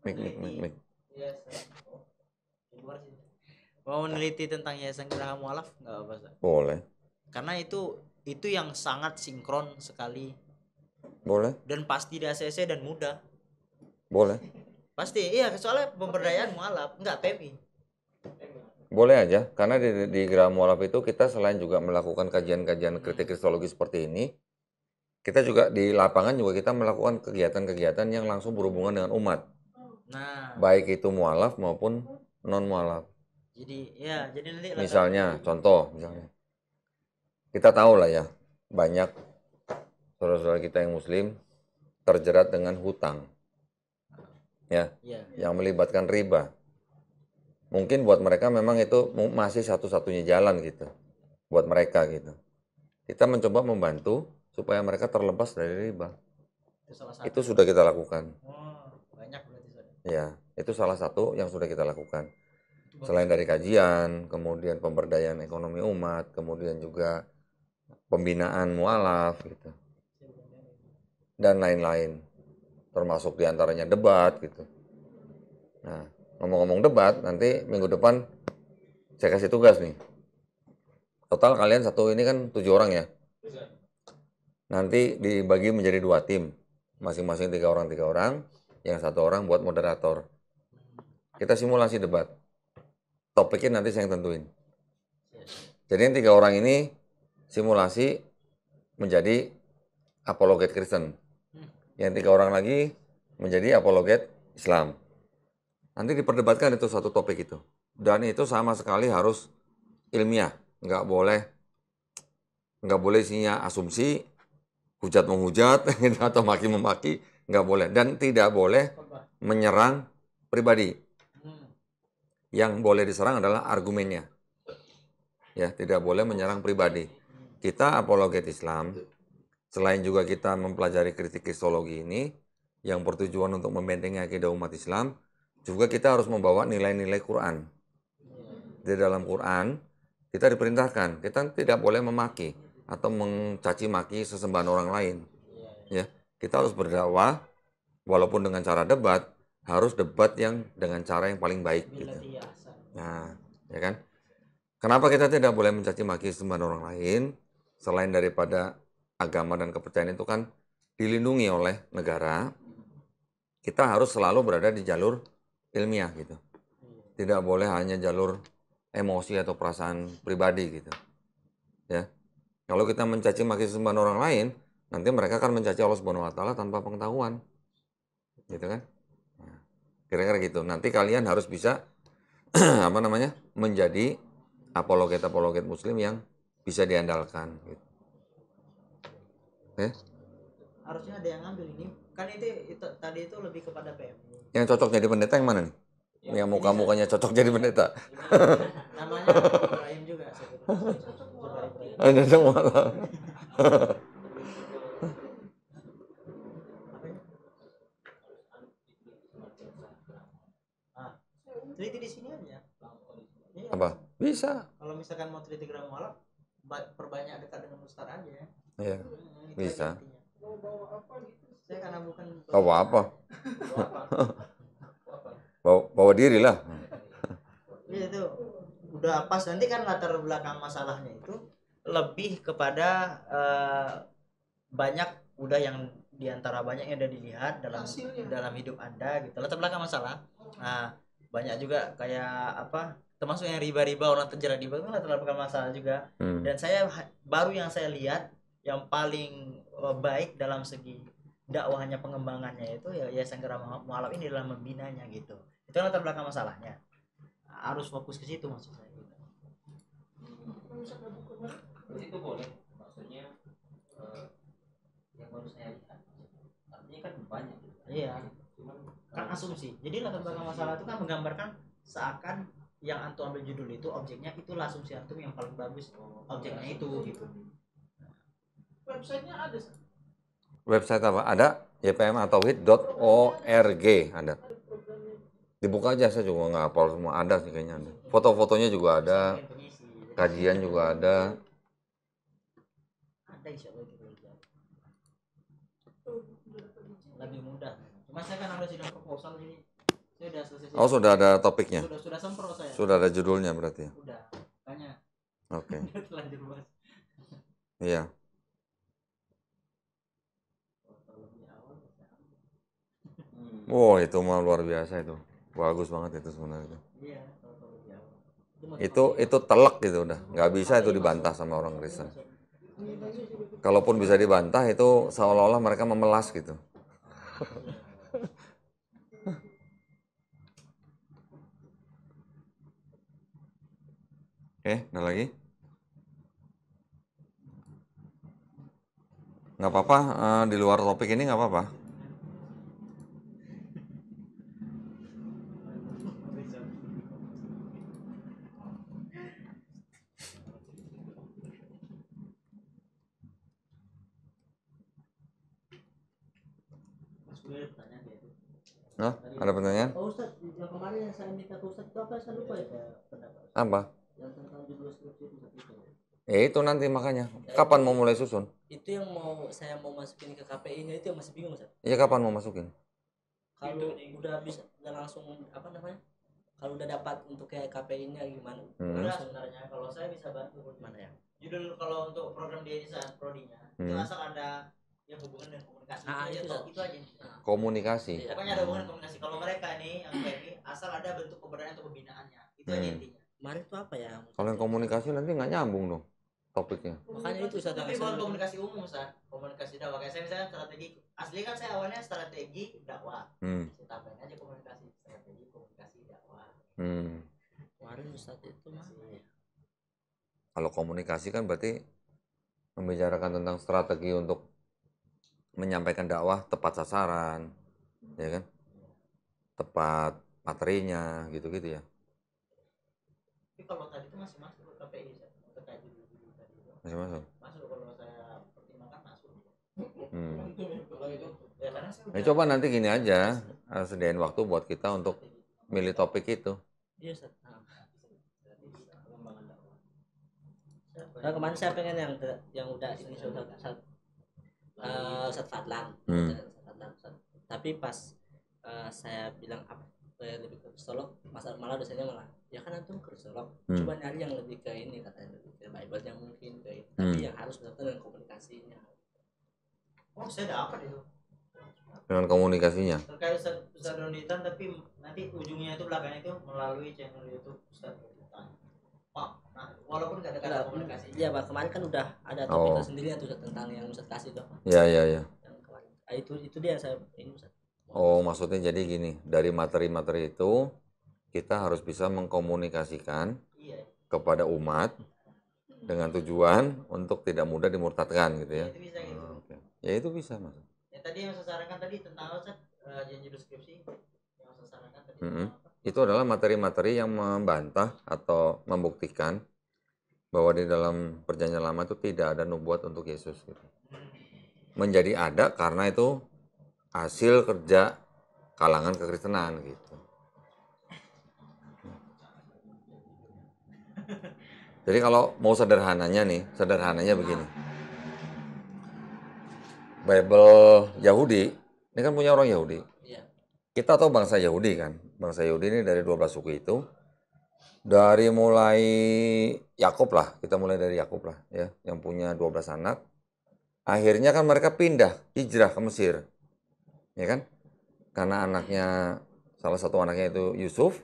Mik. Yes, mau meneliti tentang Yayasan Geraha Mualaf nggak apa Sar? Boleh. Karena itu yang sangat sinkron sekali. Boleh. Dan pasti di ACC dan mudah. Boleh. Pasti, iya soalnya pemberdayaan mualaf, enggak PMI. Boleh aja, karena di Geraha Mualaf itu kita selain juga melakukan kajian-kajian kritik kristologi seperti ini, kita juga di lapangan juga kita melakukan kegiatan-kegiatan yang langsung berhubungan dengan umat. Nah, baik itu mualaf maupun non mualaf. jadi nanti Misalnya, contoh, kita tahu lah ya, banyak saudara-saudara kita yang muslim terjerat dengan hutang, ya, yang melibatkan riba. Mungkin buat mereka memang itu masih satu-satunya jalan gitu, buat mereka gitu. Kita mencoba membantu supaya mereka terlepas dari riba. Itu sudah kita lakukan. Banyak berarti Sar. Ya, itu salah satu yang sudah kita lakukan. Selain dari kajian, kemudian pemberdayaan ekonomi umat, kemudian juga pembinaan mualaf gitu. Dan lain-lain. Termasuk diantaranya debat gitu. Nah, ngomong-ngomong debat, nanti minggu depan saya kasih tugas nih. Total kalian satu ini kan 7 orang ya. Nanti dibagi menjadi 2 tim. Masing-masing 3 orang, yang 1 orang buat moderator. Kita simulasi debat. Topiknya nanti saya yang tentuin. Jadi yang 3 orang ini simulasi menjadi apologet Kristen. Yang 3 orang lagi menjadi apologet Islam. Nanti diperdebatkan itu satu topik itu. Dan itu sama sekali harus ilmiah. Nggak boleh isinya asumsi, hujat menghujat, atau maki memaki. Nggak boleh. Dan tidak boleh menyerang pribadi. Yang boleh diserang adalah argumennya. Ya, tidak boleh menyerang pribadi. Kita apologet Islam, selain juga kita mempelajari kritik kristologi ini, yang bertujuan untuk membentengi akidah umat Islam, juga kita harus membawa nilai-nilai Quran. Di dalam Quran, kita diperintahkan, kita tidak boleh memaki atau mencaci maki sesembahan orang lain. Ya, kita harus berdakwah, walaupun dengan cara debat, harus debat yang dengan cara yang paling baik gitu. Nah, ya kan? Kenapa kita tidak boleh mencaci maki sembahan orang lain selain daripada agama dan kepercayaan itu kan dilindungi oleh negara. Kita harus selalu berada di jalur ilmiah gitu. Tidak boleh hanya jalur emosi atau perasaan pribadi gitu. Ya. Kalau kita mencaci maki sembahan orang lain, nanti mereka akan mencaci Allah Subhanahu wa taala tanpa pengetahuan. Gitu kan? Nah, kira-kira gitu. Nanti kalian harus bisa apa namanya? Menjadi apologet muslim yang bisa diandalkan gitu. Harusnya ada yang ngambil ini. Kan itu tadi itu lebih kepada PMU. Yang cocok jadi pendeta yang mana nih? Yang muka-mukanya cocok jadi pendeta. Namanya Ibrahim juga. Ada semua. Teliti di sini aja. Iya. Apa? Bisa. Kalau misalkan mau teliti Gram Mualaf, perbanyak dekat dengan Ustaz aja. Iya. Bisa. Saya karena bukan Bawa apa? Bawa diri lah. Iya itu udah pas, nanti kan latar belakang masalahnya itu lebih kepada banyak udah yang diantara banyak yang udah dilihat dalam hidup Anda gitu, latar belakang masalah. Nah banyak juga kayak apa, termasuk yang riba orang terjerat riba itu latar belakang masalah juga. Dan saya baru yang saya lihat yang paling baik dalam segi dakwahnya, pengembangannya itu ya Yayasan Gram Mualaf ini dalam membinanya gitu. Itu latar belakang masalahnya, harus fokus ke situ maksud saya gitu. Itu boleh, maksudnya yang baru saya lihat artinya kan banyak gitu. Iya, kan asumsi. Jadi latar belakang masalah itu kan menggambarkan seakan yang antum ambil judul itu objeknya itulah asumsi antum yang paling bagus objeknya itu gitu. Websitenya ada. Website apa? Ada ypmatauhid.org ada. Dibuka aja, saya juga nggak hafal semua, ada sih kayaknya ada. Foto-fotonya juga ada, kajian juga ada. Ada insya Allah gitu. Lebih mudah. Cuma saya kan ada sidang proposal jadi saya udah selesai. Oh sudah ada topiknya? Sudah sempro saya. Sudah ada judulnya berarti ya? Udah, tanya. Oke. Terlanjur bahas. Iya. Wow, itu mah luar biasa itu. Bagus banget itu sebenarnya. Iya, Itu telak gitu udah. Nggak bisa itu dibantah sama orang Kristen. Kalaupun bisa dibantah itu seolah-olah mereka memelas gitu. Oke, ada lagi? Nggak apa-apa, di luar topik ini nggak apa-apa. Nah, ada pertanyaan? Oh Ustaz, yang kemarin yang saya minta ke Ustaz itu apa, saya lupa ya pendapat. Apa? Yang tentang judul skripsi itu. Itu nanti makanya. Kapan mau mulai susun? Itu yang saya mau masukin ke KPI-nya itu yang masih bingung, Ustaz. Iya, kapan mau masukin? Kalau udah bisa, udah langsung apa namanya? Kalau udah dapat untuk kayak KPI-nya gimana? Udah sebenarnya kalau saya bisa bantu gimana ya? Judul kalau untuk program dia ini saat prodinya, itu asal ada yang hubungan dengan komunikasi. Itu aja. Komunikasi. Pokoknya ada hubungan komunikasi. Kalau mereka ini yang ini asal ada bentuk keberanian untuk pembinaannya. Itu aja intinya. Kemarin itu apa ya? Kalau yang komunikasi nanti nggak nyambung dong topiknya. Makanya itu Ustaz. Tapi bukan komunikasi umum, Ustaz. Komunikasi dakwah. Kayak saya misalnya strategi. Asli kan saya awalnya strategi dakwah. Saya tambahin aja komunikasi, strategi komunikasi dakwah. Kemarin Ustaz itu mah. Kalau komunikasi kan berarti membicarakan tentang strategi untuk menyampaikan dakwah tepat sasaran, ya kan? Tepat materinya, gitu-gitu ya. Tapi kalau tadi itu masih masuk ke KPI, terkait dulu tadi itu. Masih masuk. Masuk kalau saya pertimbangkan masuk. Kalau itu Ya karena saya Ya, coba nanti gini aja, sediain waktu buat kita untuk milih topik itu. iya Ustaz. Nah, kemarin saya pengen yang udah ini Ustaz Fadlan. Tapi pas saya bilang apa lebih ke psikolog, malah dosennya malah ya kan antum ke psikolog, Hmm. coba nyari yang lebih ke ini, katanya lebih ke Bible yang mungkin ke itu, tapi yang harus benar dengan komunikasinya. Oh, saya dapat itu. Dengan komunikasinya. Terkait Ustaz Donitan, tapi nanti ujungnya itu belakangnya itu melalui channel YouTube Ustaz Donitan. Pak, nah, walaupun gak ada kata komunikasi. Iya Pak, kemarin kan udah ada topik tersendiri tuh tentang yang Ustaz kasih tuh. Iya. Yang kemarin. Itu dia saya ini Ustaz. Oh, maksudnya jadi gini, dari materi-materi itu kita harus bisa mengkomunikasikan kepada umat dengan tujuan untuk tidak mudah dimurtadkan gitu ya. Itu bisa gitu. Okay. Ya itu bisa, Mas. Ya tadi yang saya sarankan tadi tentang Ustaz, janji deskripsi yang saya sarankan tadi. Itu adalah materi-materi yang membantah atau membuktikan bahwa di dalam perjanjian lama itu tidak ada nubuat untuk Yesus gitu. Menjadi ada karena itu hasil kerja kalangan kekristenan gitu. Jadi kalau mau sederhananya begini. Bible Yahudi, ini kan punya orang Yahudi. Iya. Kita tahu bangsa Yahudi kan. Bangsa Yahudi ini dari 12 suku itu. Dari mulai Yakub lah, kita mulai dari Yakub lah ya, yang punya 12 anak. Akhirnya kan mereka pindah, hijrah ke Mesir. Ya kan? Karena salah satu anaknya itu Yusuf,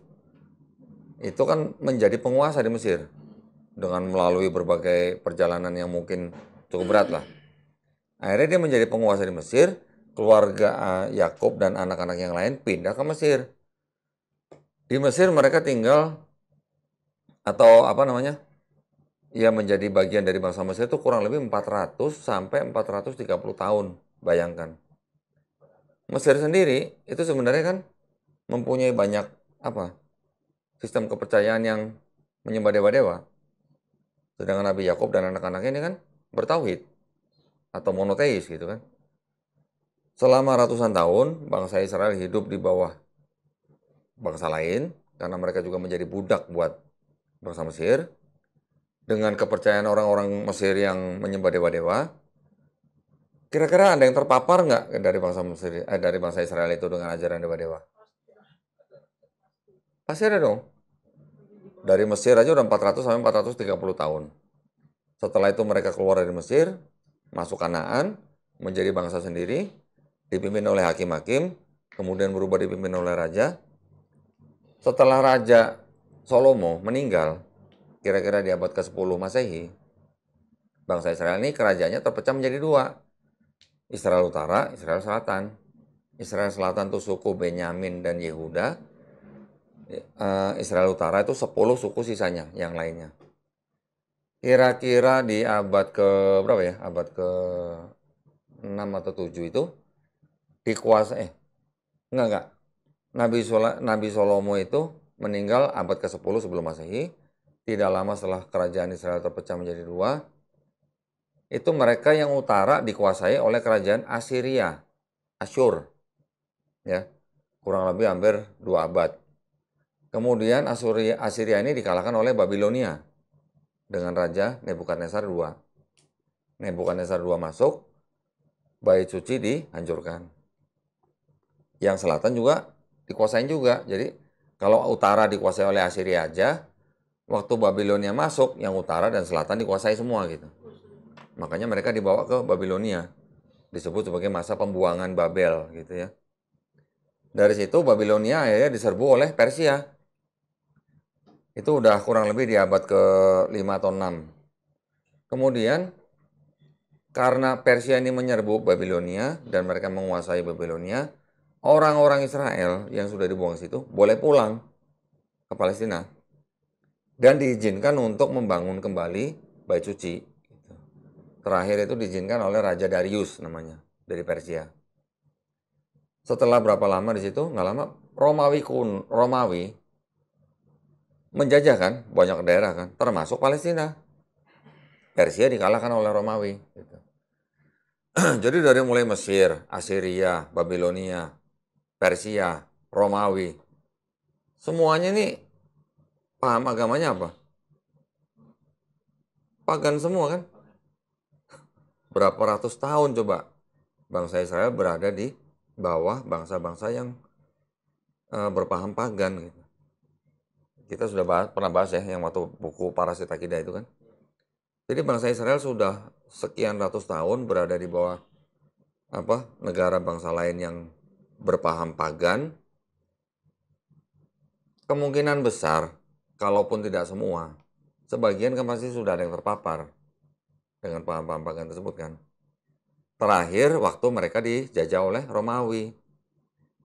itu kan menjadi penguasa di Mesir. Dengan melalui berbagai perjalanan yang mungkin cukup berat lah. Akhirnya dia menjadi penguasa di Mesir, keluarga Yakub dan anak-anak yang lain pindah ke Mesir. Di Mesir mereka tinggal, atau apa namanya, ya menjadi bagian dari bangsa Mesir itu kurang lebih 400 sampai 430 tahun, bayangkan. Mesir sendiri itu sebenarnya kan mempunyai banyak sistem kepercayaan yang menyembah dewa-dewa. Sedangkan Nabi Yakub dan anak-anaknya ini kan bertauhid atau monoteis gitu kan. Selama ratusan tahun bangsa Israel hidup di bawah bangsa lain karena mereka juga menjadi budak buat bangsa Mesir. Dengan kepercayaan orang-orang Mesir yang menyembah dewa-dewa, kira-kira ada yang terpapar nggak dari bangsa Israel itu dengan ajaran dewa-dewa? Pasti ada dong. Dari Mesir aja udah 400 sampai 430 tahun. Setelah itu mereka keluar dari Mesir, masuk Kanaan, menjadi bangsa sendiri, dipimpin oleh hakim-hakim, kemudian berubah dipimpin oleh raja. Setelah Raja Salomo meninggal, kira-kira di abad ke-10 Masehi, bangsa Israel ini kerajaannya terpecah menjadi dua. Israel Utara, Israel Selatan. Israel Selatan itu suku Benyamin dan Yehuda. Israel Utara itu 10 suku sisanya, yang lainnya. Kira-kira di abad ke berapa ya? Abad ke 6 atau 7 itu dikuasai enggak. Nabi Salomo itu meninggal abad ke-10 sebelum Masehi. Tidak lama setelah kerajaan Israel terpecah menjadi dua, itu mereka yang utara dikuasai oleh kerajaan Assyria, Asyur. Ya. Kurang lebih hampir 2 abad. Kemudian Assyria ini dikalahkan oleh Babilonia dengan Raja Nebukadnezar II. Nebukadnezar II masuk, bait suci dihancurkan. Yang selatan juga dikuasain juga. Jadi kalau utara dikuasai oleh Assyria aja, waktu Babilonia masuk, yang utara dan selatan dikuasai semua gitu. Makanya mereka dibawa ke Babilonia. Disebut sebagai masa pembuangan Babel gitu ya. Dari situ Babilonia akhirnya diserbu oleh Persia. Itu udah kurang lebih di abad ke-5 atau 6. Kemudian karena Persia ini menyerbu Babilonia dan mereka menguasai Babilonia, orang-orang Israel yang sudah dibuang situ boleh pulang ke Palestina dan diizinkan untuk membangun kembali bait suci. Terakhir itu diizinkan oleh Raja Darius namanya, dari Persia. Setelah berapa lama di situ? Nggak lama, Romawi menjajah kan banyak daerah kan, termasuk Palestina. Persia dikalahkan oleh Romawi. Gitu. Jadi dari mulai Mesir, Assyria, Babilonia, Persia, Romawi, semuanya ini paham agamanya apa? Pagan semua kan? Berapa ratus tahun coba bangsa Israel berada di bawah bangsa-bangsa yang berpaham pagan gitu. Kita sudah pernah bahas ya yang waktu buku Parasit Akidah itu kan. Jadi bangsa Israel sudah sekian ratus tahun berada di bawah negara bangsa lain yang berpaham pagan. Kemungkinan besar, kalaupun tidak semua, sebagian kan pasti sudah ada yang terpapar dengan paham-paham pagan tersebut kan. Terakhir waktu mereka dijajah oleh Romawi.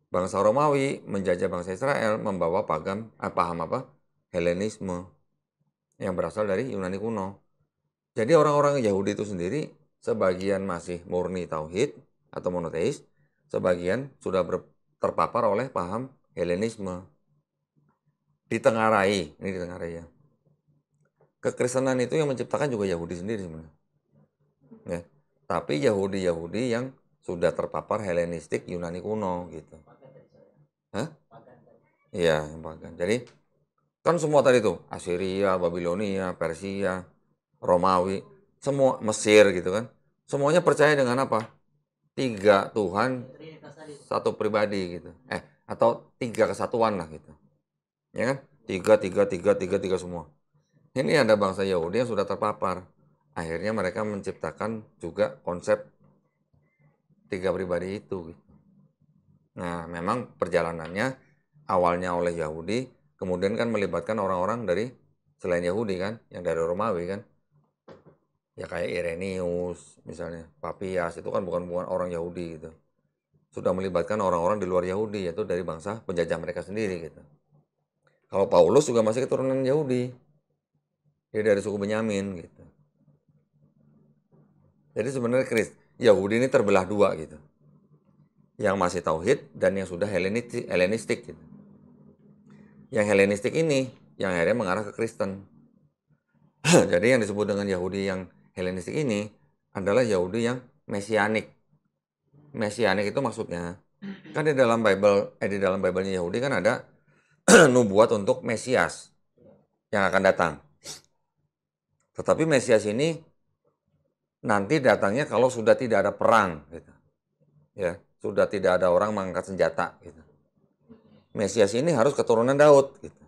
Bangsa Romawi menjajah bangsa Israel membawa paham Helenisme yang berasal dari Yunani kuno. Jadi orang-orang Yahudi itu sendiri sebagian masih murni tauhid atau monoteis, sebagian sudah terpapar oleh paham Helenisme. Ditengarai ya. Kekristenan itu yang menciptakan juga Yahudi sendiri sebenarnya. Ya. Tapi Yahudi yang sudah terpapar Helenistik Yunani kuno gitu. Hah? Iya, yang pagan. Jadi kan semua tadi tuh Assyria, Babilonia, Persia, Romawi, semua Mesir gitu kan. Semuanya percaya dengan apa? 3 Tuhan, 1 pribadi gitu. Atau 3 kesatuan lah gitu. Ya kan? 3 semua. Ini ada bangsa Yahudi yang sudah terpapar. Akhirnya mereka menciptakan juga konsep 3 pribadi itu gitu. Nah, memang perjalanannya awalnya oleh Yahudi, kemudian kan melibatkan orang-orang dari selain Yahudi kan, yang dari Romawi kan. Ya kayak Irenaeus misalnya, Papias itu kan bukan orang Yahudi gitu. Sudah melibatkan orang-orang di luar Yahudi, yaitu dari bangsa penjajah mereka sendiri gitu. Kalau Paulus juga masih keturunan Yahudi. Dia dari suku Benyamin gitu. Jadi sebenarnya Yahudi ini terbelah 2 gitu. Yang masih tauhid dan yang sudah Helenistik gitu. Yang Helenistik ini yang akhirnya mengarah ke Kristen. Jadi yang disebut dengan Yahudi yang Helenistik ini adalah Yahudi yang mesianik. Mesianik itu maksudnya kan di dalam Bible-nya Yahudi kan ada nubuat untuk Mesias yang akan datang. Tetapi Mesias ini nanti datangnya kalau sudah tidak ada perang gitu. Ya, sudah tidak ada orang mengangkat senjata gitu. Mesias ini harus keturunan Daud gitu.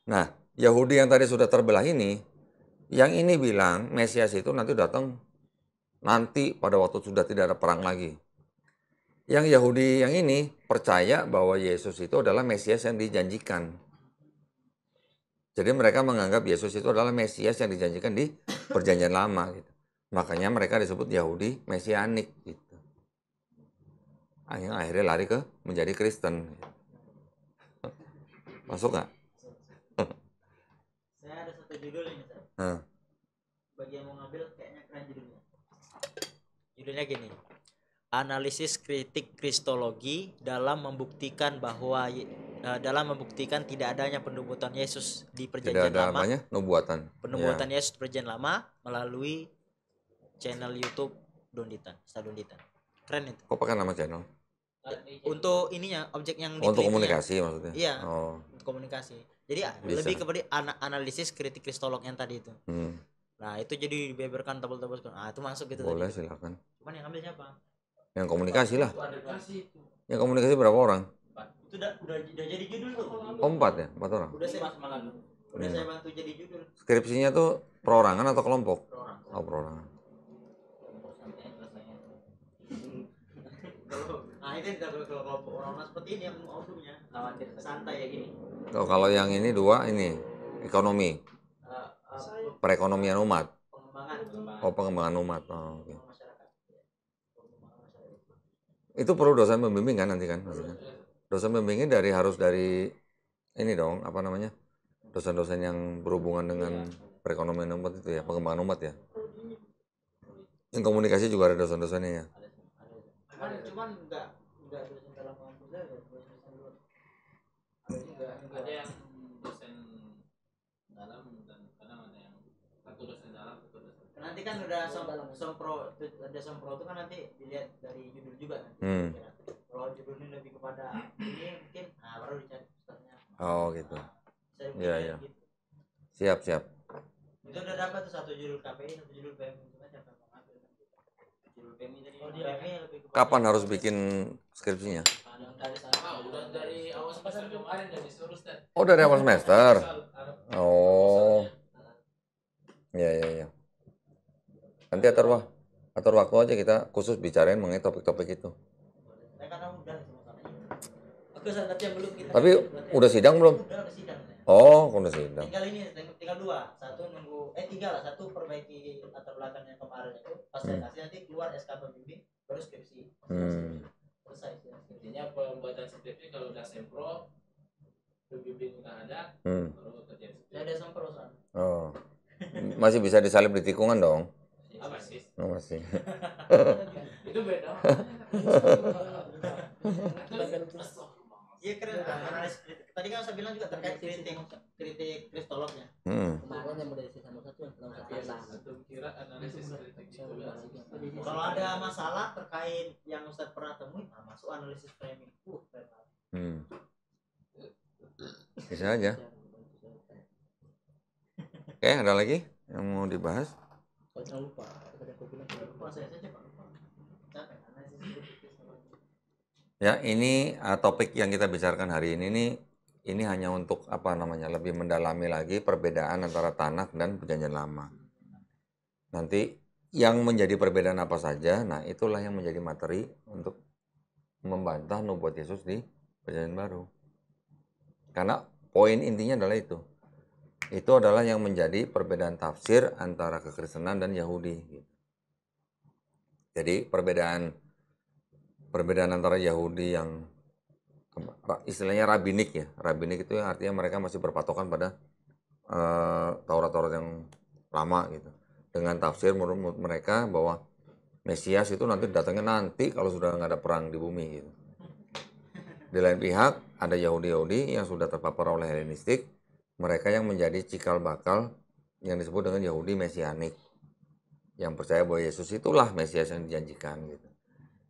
Nah, Yahudi yang tadi sudah terbelah ini, yang ini bilang Mesias itu nanti datang nanti pada waktu sudah tidak ada perang lagi. Yang Yahudi yang ini percaya bahwa Yesus itu adalah Mesias yang dijanjikan. Jadi mereka menganggap Yesus itu adalah Mesias yang dijanjikan di Perjanjian Lama gitu. Makanya mereka disebut Yahudi Mesianik gitu. Akhirnya lari menjadi Kristen. Masuk nggak? Saya ada satu judul ini, bagi yang mau ngambil kayaknya keren judulnya. Judulnya gini, analisis kritik kristologi dalam membuktikan tidak adanya penubuatan Yesus di Perjanjian Lama. Nubuatan. Penubuatan Yesus di Perjanjian Lama melalui channel YouTube Donditan. Keren itu. Kok pakai nama channel? Untuk ininya, objek yang untuk komunikasi maksudnya? Iya, untuk komunikasi. Jadi lebih kepada analisis kritik kristolog yang tadi itu. Nah itu jadi dibeberkan tebal-tebal. Ah itu masuk gitu. Boleh tadi. Silakan. Cuman yang ambil siapa? Yang komunikasi lah. Yang komunikasi berapa orang? Itu udah jadi judul tuh. 4 ya? 4 orang? Udah saya bantu jadi judul. Skripsinya tuh perorangan atau kelompok? Perorangan. Nah itu kalau orang seperti ini yang audionya santai ya gini. Kalau yang ini 2 ini ekonomi, perekonomian umat. Pengembangan umat. Okay. Itu perlu dosen pembimbing kan nanti kan maksudnya. Dosen pembimbingnya harus dari ini dong, dosen-dosen yang berhubungan dengan perekonomian umat itu ya, pengembangan umat ya. Yang komunikasi juga ada dosen-dosennya ya. Cuman enggak dosen dalam kampus ya, dosen luar. Ada yang dosen dalam dan kadang ada yang satu dosen dalam, satu dosen. Nanti kan udah sempro itu kan nanti dilihat dari judul juga kan. Kalau judulnya lebih kepada ini mungkin baru dicari ustaznya. Oh gitu. Iya. Gitu. Siap. Itu udah dapat tuh 1 judul KPI, 1 judul PMI itu kan siapa yang mengambil. Judul PMI tadi. PMI lebih kepada kapan harus bikin skripsinya? dari sana udah dari awal semester kemarin dan disuruh Ustaz. Oh, dari awal semester. Soal Oh, iya. Nanti atur waktu aja kita khusus bicarain mengenai topik-topik itu. Karena udah masalahnya. Oke, Ustaz, tapi yang belum kita. Tapi udah sidang belum? Udah sidang. Oh, udah sidang. Tinggal 2. Satu nunggu 3 lah. Satu perbaiki latar belakang yang kemarin itu. Pas presentasi nanti keluar SK pembimbing baru skripsi. Selesai sih. intinya pembuatan skripsi kalau udah sempro pembimbing udah ada baru kerjaan skripsi. Saya ada sempro Ustaz. Oh. Masih bisa disalib di tikungan dong? Apa sih? Oh, masih. Itu beda. Iya keren. Analis kritik. Tadi kan saya bilang juga terkait kritik kristolognya. Kemarin yang model sisa satu yang belum Satu kira analisis kritik itu. Kalau ada masalah terkait yang Ustaz pernah temui, masuk analisis framing. Bisa aja. Oke, ada lagi yang mau dibahas? Jangan lupa. Ya, ini topik yang kita bicarakan hari ini hanya untuk lebih mendalami lagi perbedaan antara tanakh dan perjanjian lama. Nanti yang menjadi perbedaan apa saja, nah itulah yang menjadi materi untuk membantah nubuat Yesus di perjanjian baru. Karena poin intinya adalah itu. Itu adalah yang menjadi perbedaan tafsir antara kekristenan dan Yahudi. Jadi perbedaan antara Yahudi yang istilahnya rabbinik ya. Rabbinik itu yang artinya mereka masih berpatokan pada Taurat yang lama gitu. Dengan tafsir menurut mereka bahwa Mesias itu datangnya kalau sudah nggak ada perang di bumi gitu. Di lain pihak ada Yahudi yang sudah terpapar oleh Helenistik, mereka yang menjadi cikal bakal yang disebut dengan Yahudi Mesianik, yang percaya bahwa Yesus itulah Mesias yang dijanjikan gitu.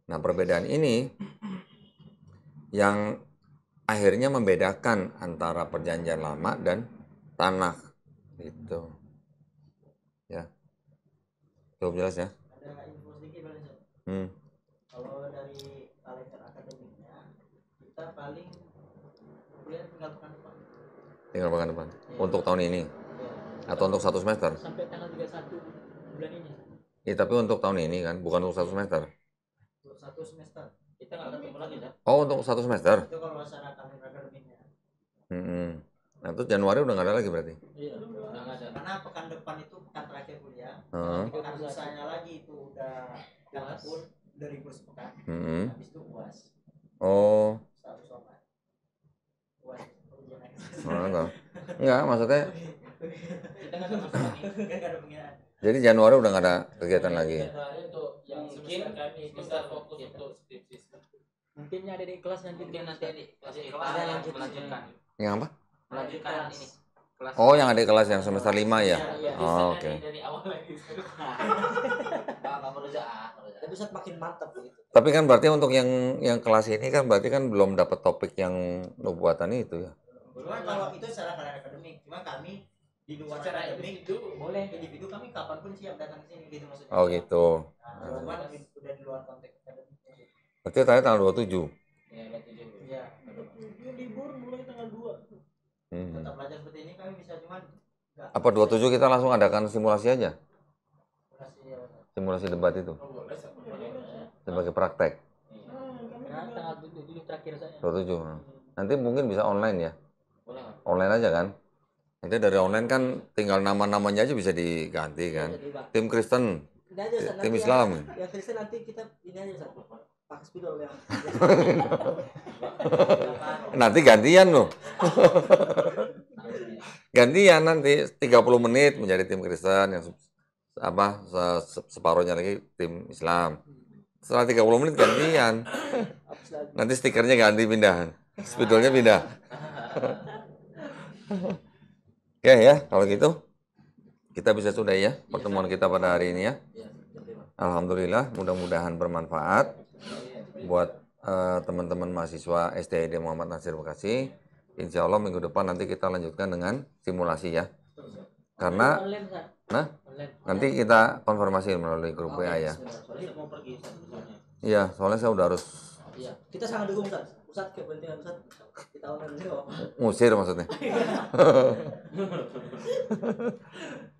Nah, perbedaan ini yang akhirnya membedakan antara perjanjian lama dan tanakh gitu. Ya. Cukup jelas ya? Ada info sedikit Bang. Kalau dari kalender akademiknya kita paling kuliah tinggal pekan depan. Untuk tahun ini atau untuk satu semester? Sampai tanggal 31 bulan ini. Ya, tapi untuk tahun ini kan, bukan untuk satu semester. Untuk satu semester. Kita nggak ketemu lagi kan? Oh, untuk satu semester? Itu kalau secara kalender akademiknya. Nah, itu Januari udah nggak ada lagi berarti? Iya, udah nggak ada. Karena pekan depan itu pekan terakhir kuliah. Pekan lusanya lagi itu udah puas pun dari kurs pekan. Habis itu puas. Oh. Satu somat. Puas. Enggak, maksudnya Kita nggak ada masalah nih. Nggak ada pengiraan. jadi Januari udah nggak ada kegiatan lagi. Januari untuk yang mungkin kami bisa fokus untuk skripsi. Mungkin ada di kelas nanti Mungkin nanti di kelas kita ada yang melanjutkan. Yang apa? Melanjutkan ini. Kelas. Oh, yang adik kelas yang semester 5 ya? Oh, oke. Dari awal lagi. Tapi Ustaz makin mantap begitu. Tapi kan berarti untuk yang kelas ini kan berarti kan belum dapat topik yang nubuatan itu ya? Cuma kalau itu secara kalender akademik, cuma kami di luar Secara akademik individu boleh individu kami kapanpun siap datang ke sini gitu maksudnya. Oh gitu. Nah, cuman udah di luar konteks akademik. Berarti tadi tanggal 27. ya 27. Iya. Libur mulai tanggal 2. Tetap belajar seperti ini kami bisa cuman enggak Apa 27 kita langsung adakan simulasi aja? kasih Simulasi debat itu Oh, boleh. sebagai praktek. Karena tanggal 7 terakhir saya. 27. Nanti mungkin bisa online ya? Boleh. Online aja kan? Nanti dari online kan tinggal nama-namanya aja bisa diganti kan? Tim Kristen, Ini aja Ustaz, tim nanti Islam. Yang Kristen nanti kita ini aja Ustaz. Pakai spidol yang. Nanti gantian loh. Gantian nanti 30 menit menjadi tim Kristen, yang separuhnya lagi tim Islam. Setelah 30 menit gantian. Nanti stikernya ganti pindah. Spidolnya pindah. Oke ya, kalau gitu kita bisa sudah ya pertemuan kita pada hari ini ya. Alhamdulillah, mudah-mudahan bermanfaat buat teman-teman mahasiswa STID Muhammad Nasir Bekasi. Insya Allah minggu depan nanti kita lanjutkan dengan simulasi ya. Karena nanti kita konfirmasi melalui grup WA ya. Mau pergi Ustaz. Iya, soalnya saya udah harus. Iya. Kita sangat dukung Ustaz. Ustaz kepentingan Ustaz kita online dulu. Musir maksudnya.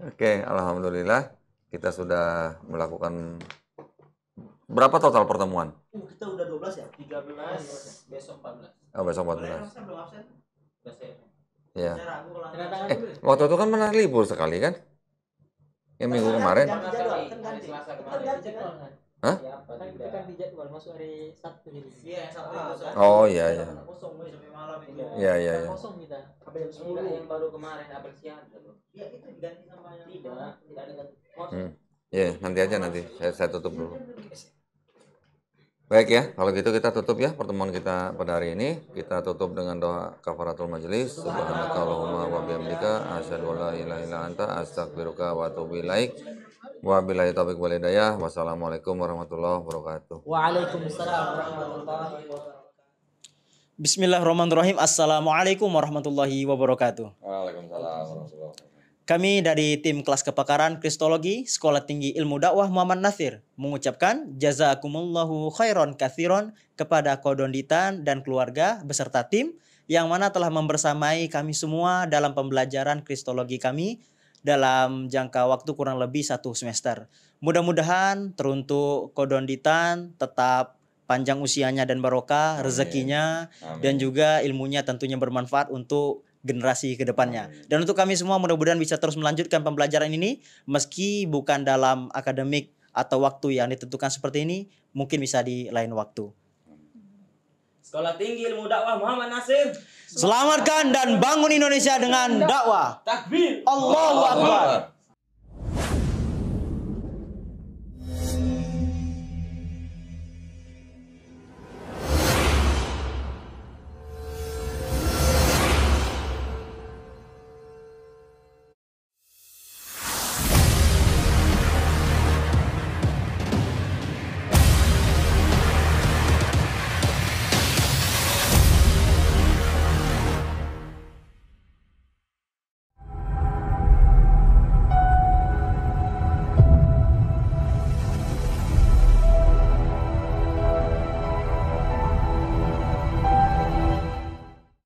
Oke, alhamdulillah kita sudah melakukan berapa total pertemuan? Kita udah 12 ya? 13, besok 14. Oh, besok 14. Belum absen. Ya. Saya ragu kalau Waktu itu kan pernah libur sekali kan? Yang minggu kemarin. Ganti jadwal, kan Hari ganti. Selasa Kan kemarin. ganti kan? Hah? Siapa Kan kita tidak? kan di jadwal masuk hari Sabtu jadi. Iya, yang satu itu soalnya. Oh iya iya. Kosong weh. Sampai malam itu. Iya iya iya. Kosong kita. Sampai jam 10. Enggak, yang baru kemarin apel siang. Iya, itu diganti sama yang Tidak ada ganti. Iya, nanti aja nanti. Saya tutup dulu. Baik ya, kalau gitu kita tutup ya pertemuan kita pada hari ini. Kita tutup dengan doa kafaratul majelis. Subhanakallahumma wa bihamdika asyhadu an la ilaha illa anta astaghfiruka wa atubu ilaik. Wabillahi taufiq wal hidayah. Wassalamualaikum warahmatullahi wabarakatuh. Waalaikumsalam warahmatullahi wabarakatuh. Bismillahirrahmanirrahim. Assalamualaikum warahmatullahi wabarakatuh. Waalaikumsalam warahmatullahi wabarakatuh. Kami dari tim kelas kepakaran Kristologi Sekolah Tinggi Ilmu Dakwah Muhammad Natsir mengucapkan jazakumullahu khairon katsiron kepada Kodonditan dan keluarga beserta tim yang mana telah membersamai kami semua dalam pembelajaran Kristologi kami dalam jangka waktu kurang lebih 1 semester. Mudah-mudahan teruntuk Kodonditan tetap panjang usianya dan barokah, rezekinya, dan juga ilmunya tentunya bermanfaat untuk generasi ke depannya. Dan untuk kami semua mudah-mudahan bisa terus melanjutkan pembelajaran ini meski bukan dalam akademik atau waktu yang ditentukan seperti ini, mungkin bisa di lain waktu. Sekolah Tinggi Ilmu Dakwah Muhammad Natsir. Selamatkan dan bangun Indonesia dengan dakwah. Takbir. Allahu Akbar.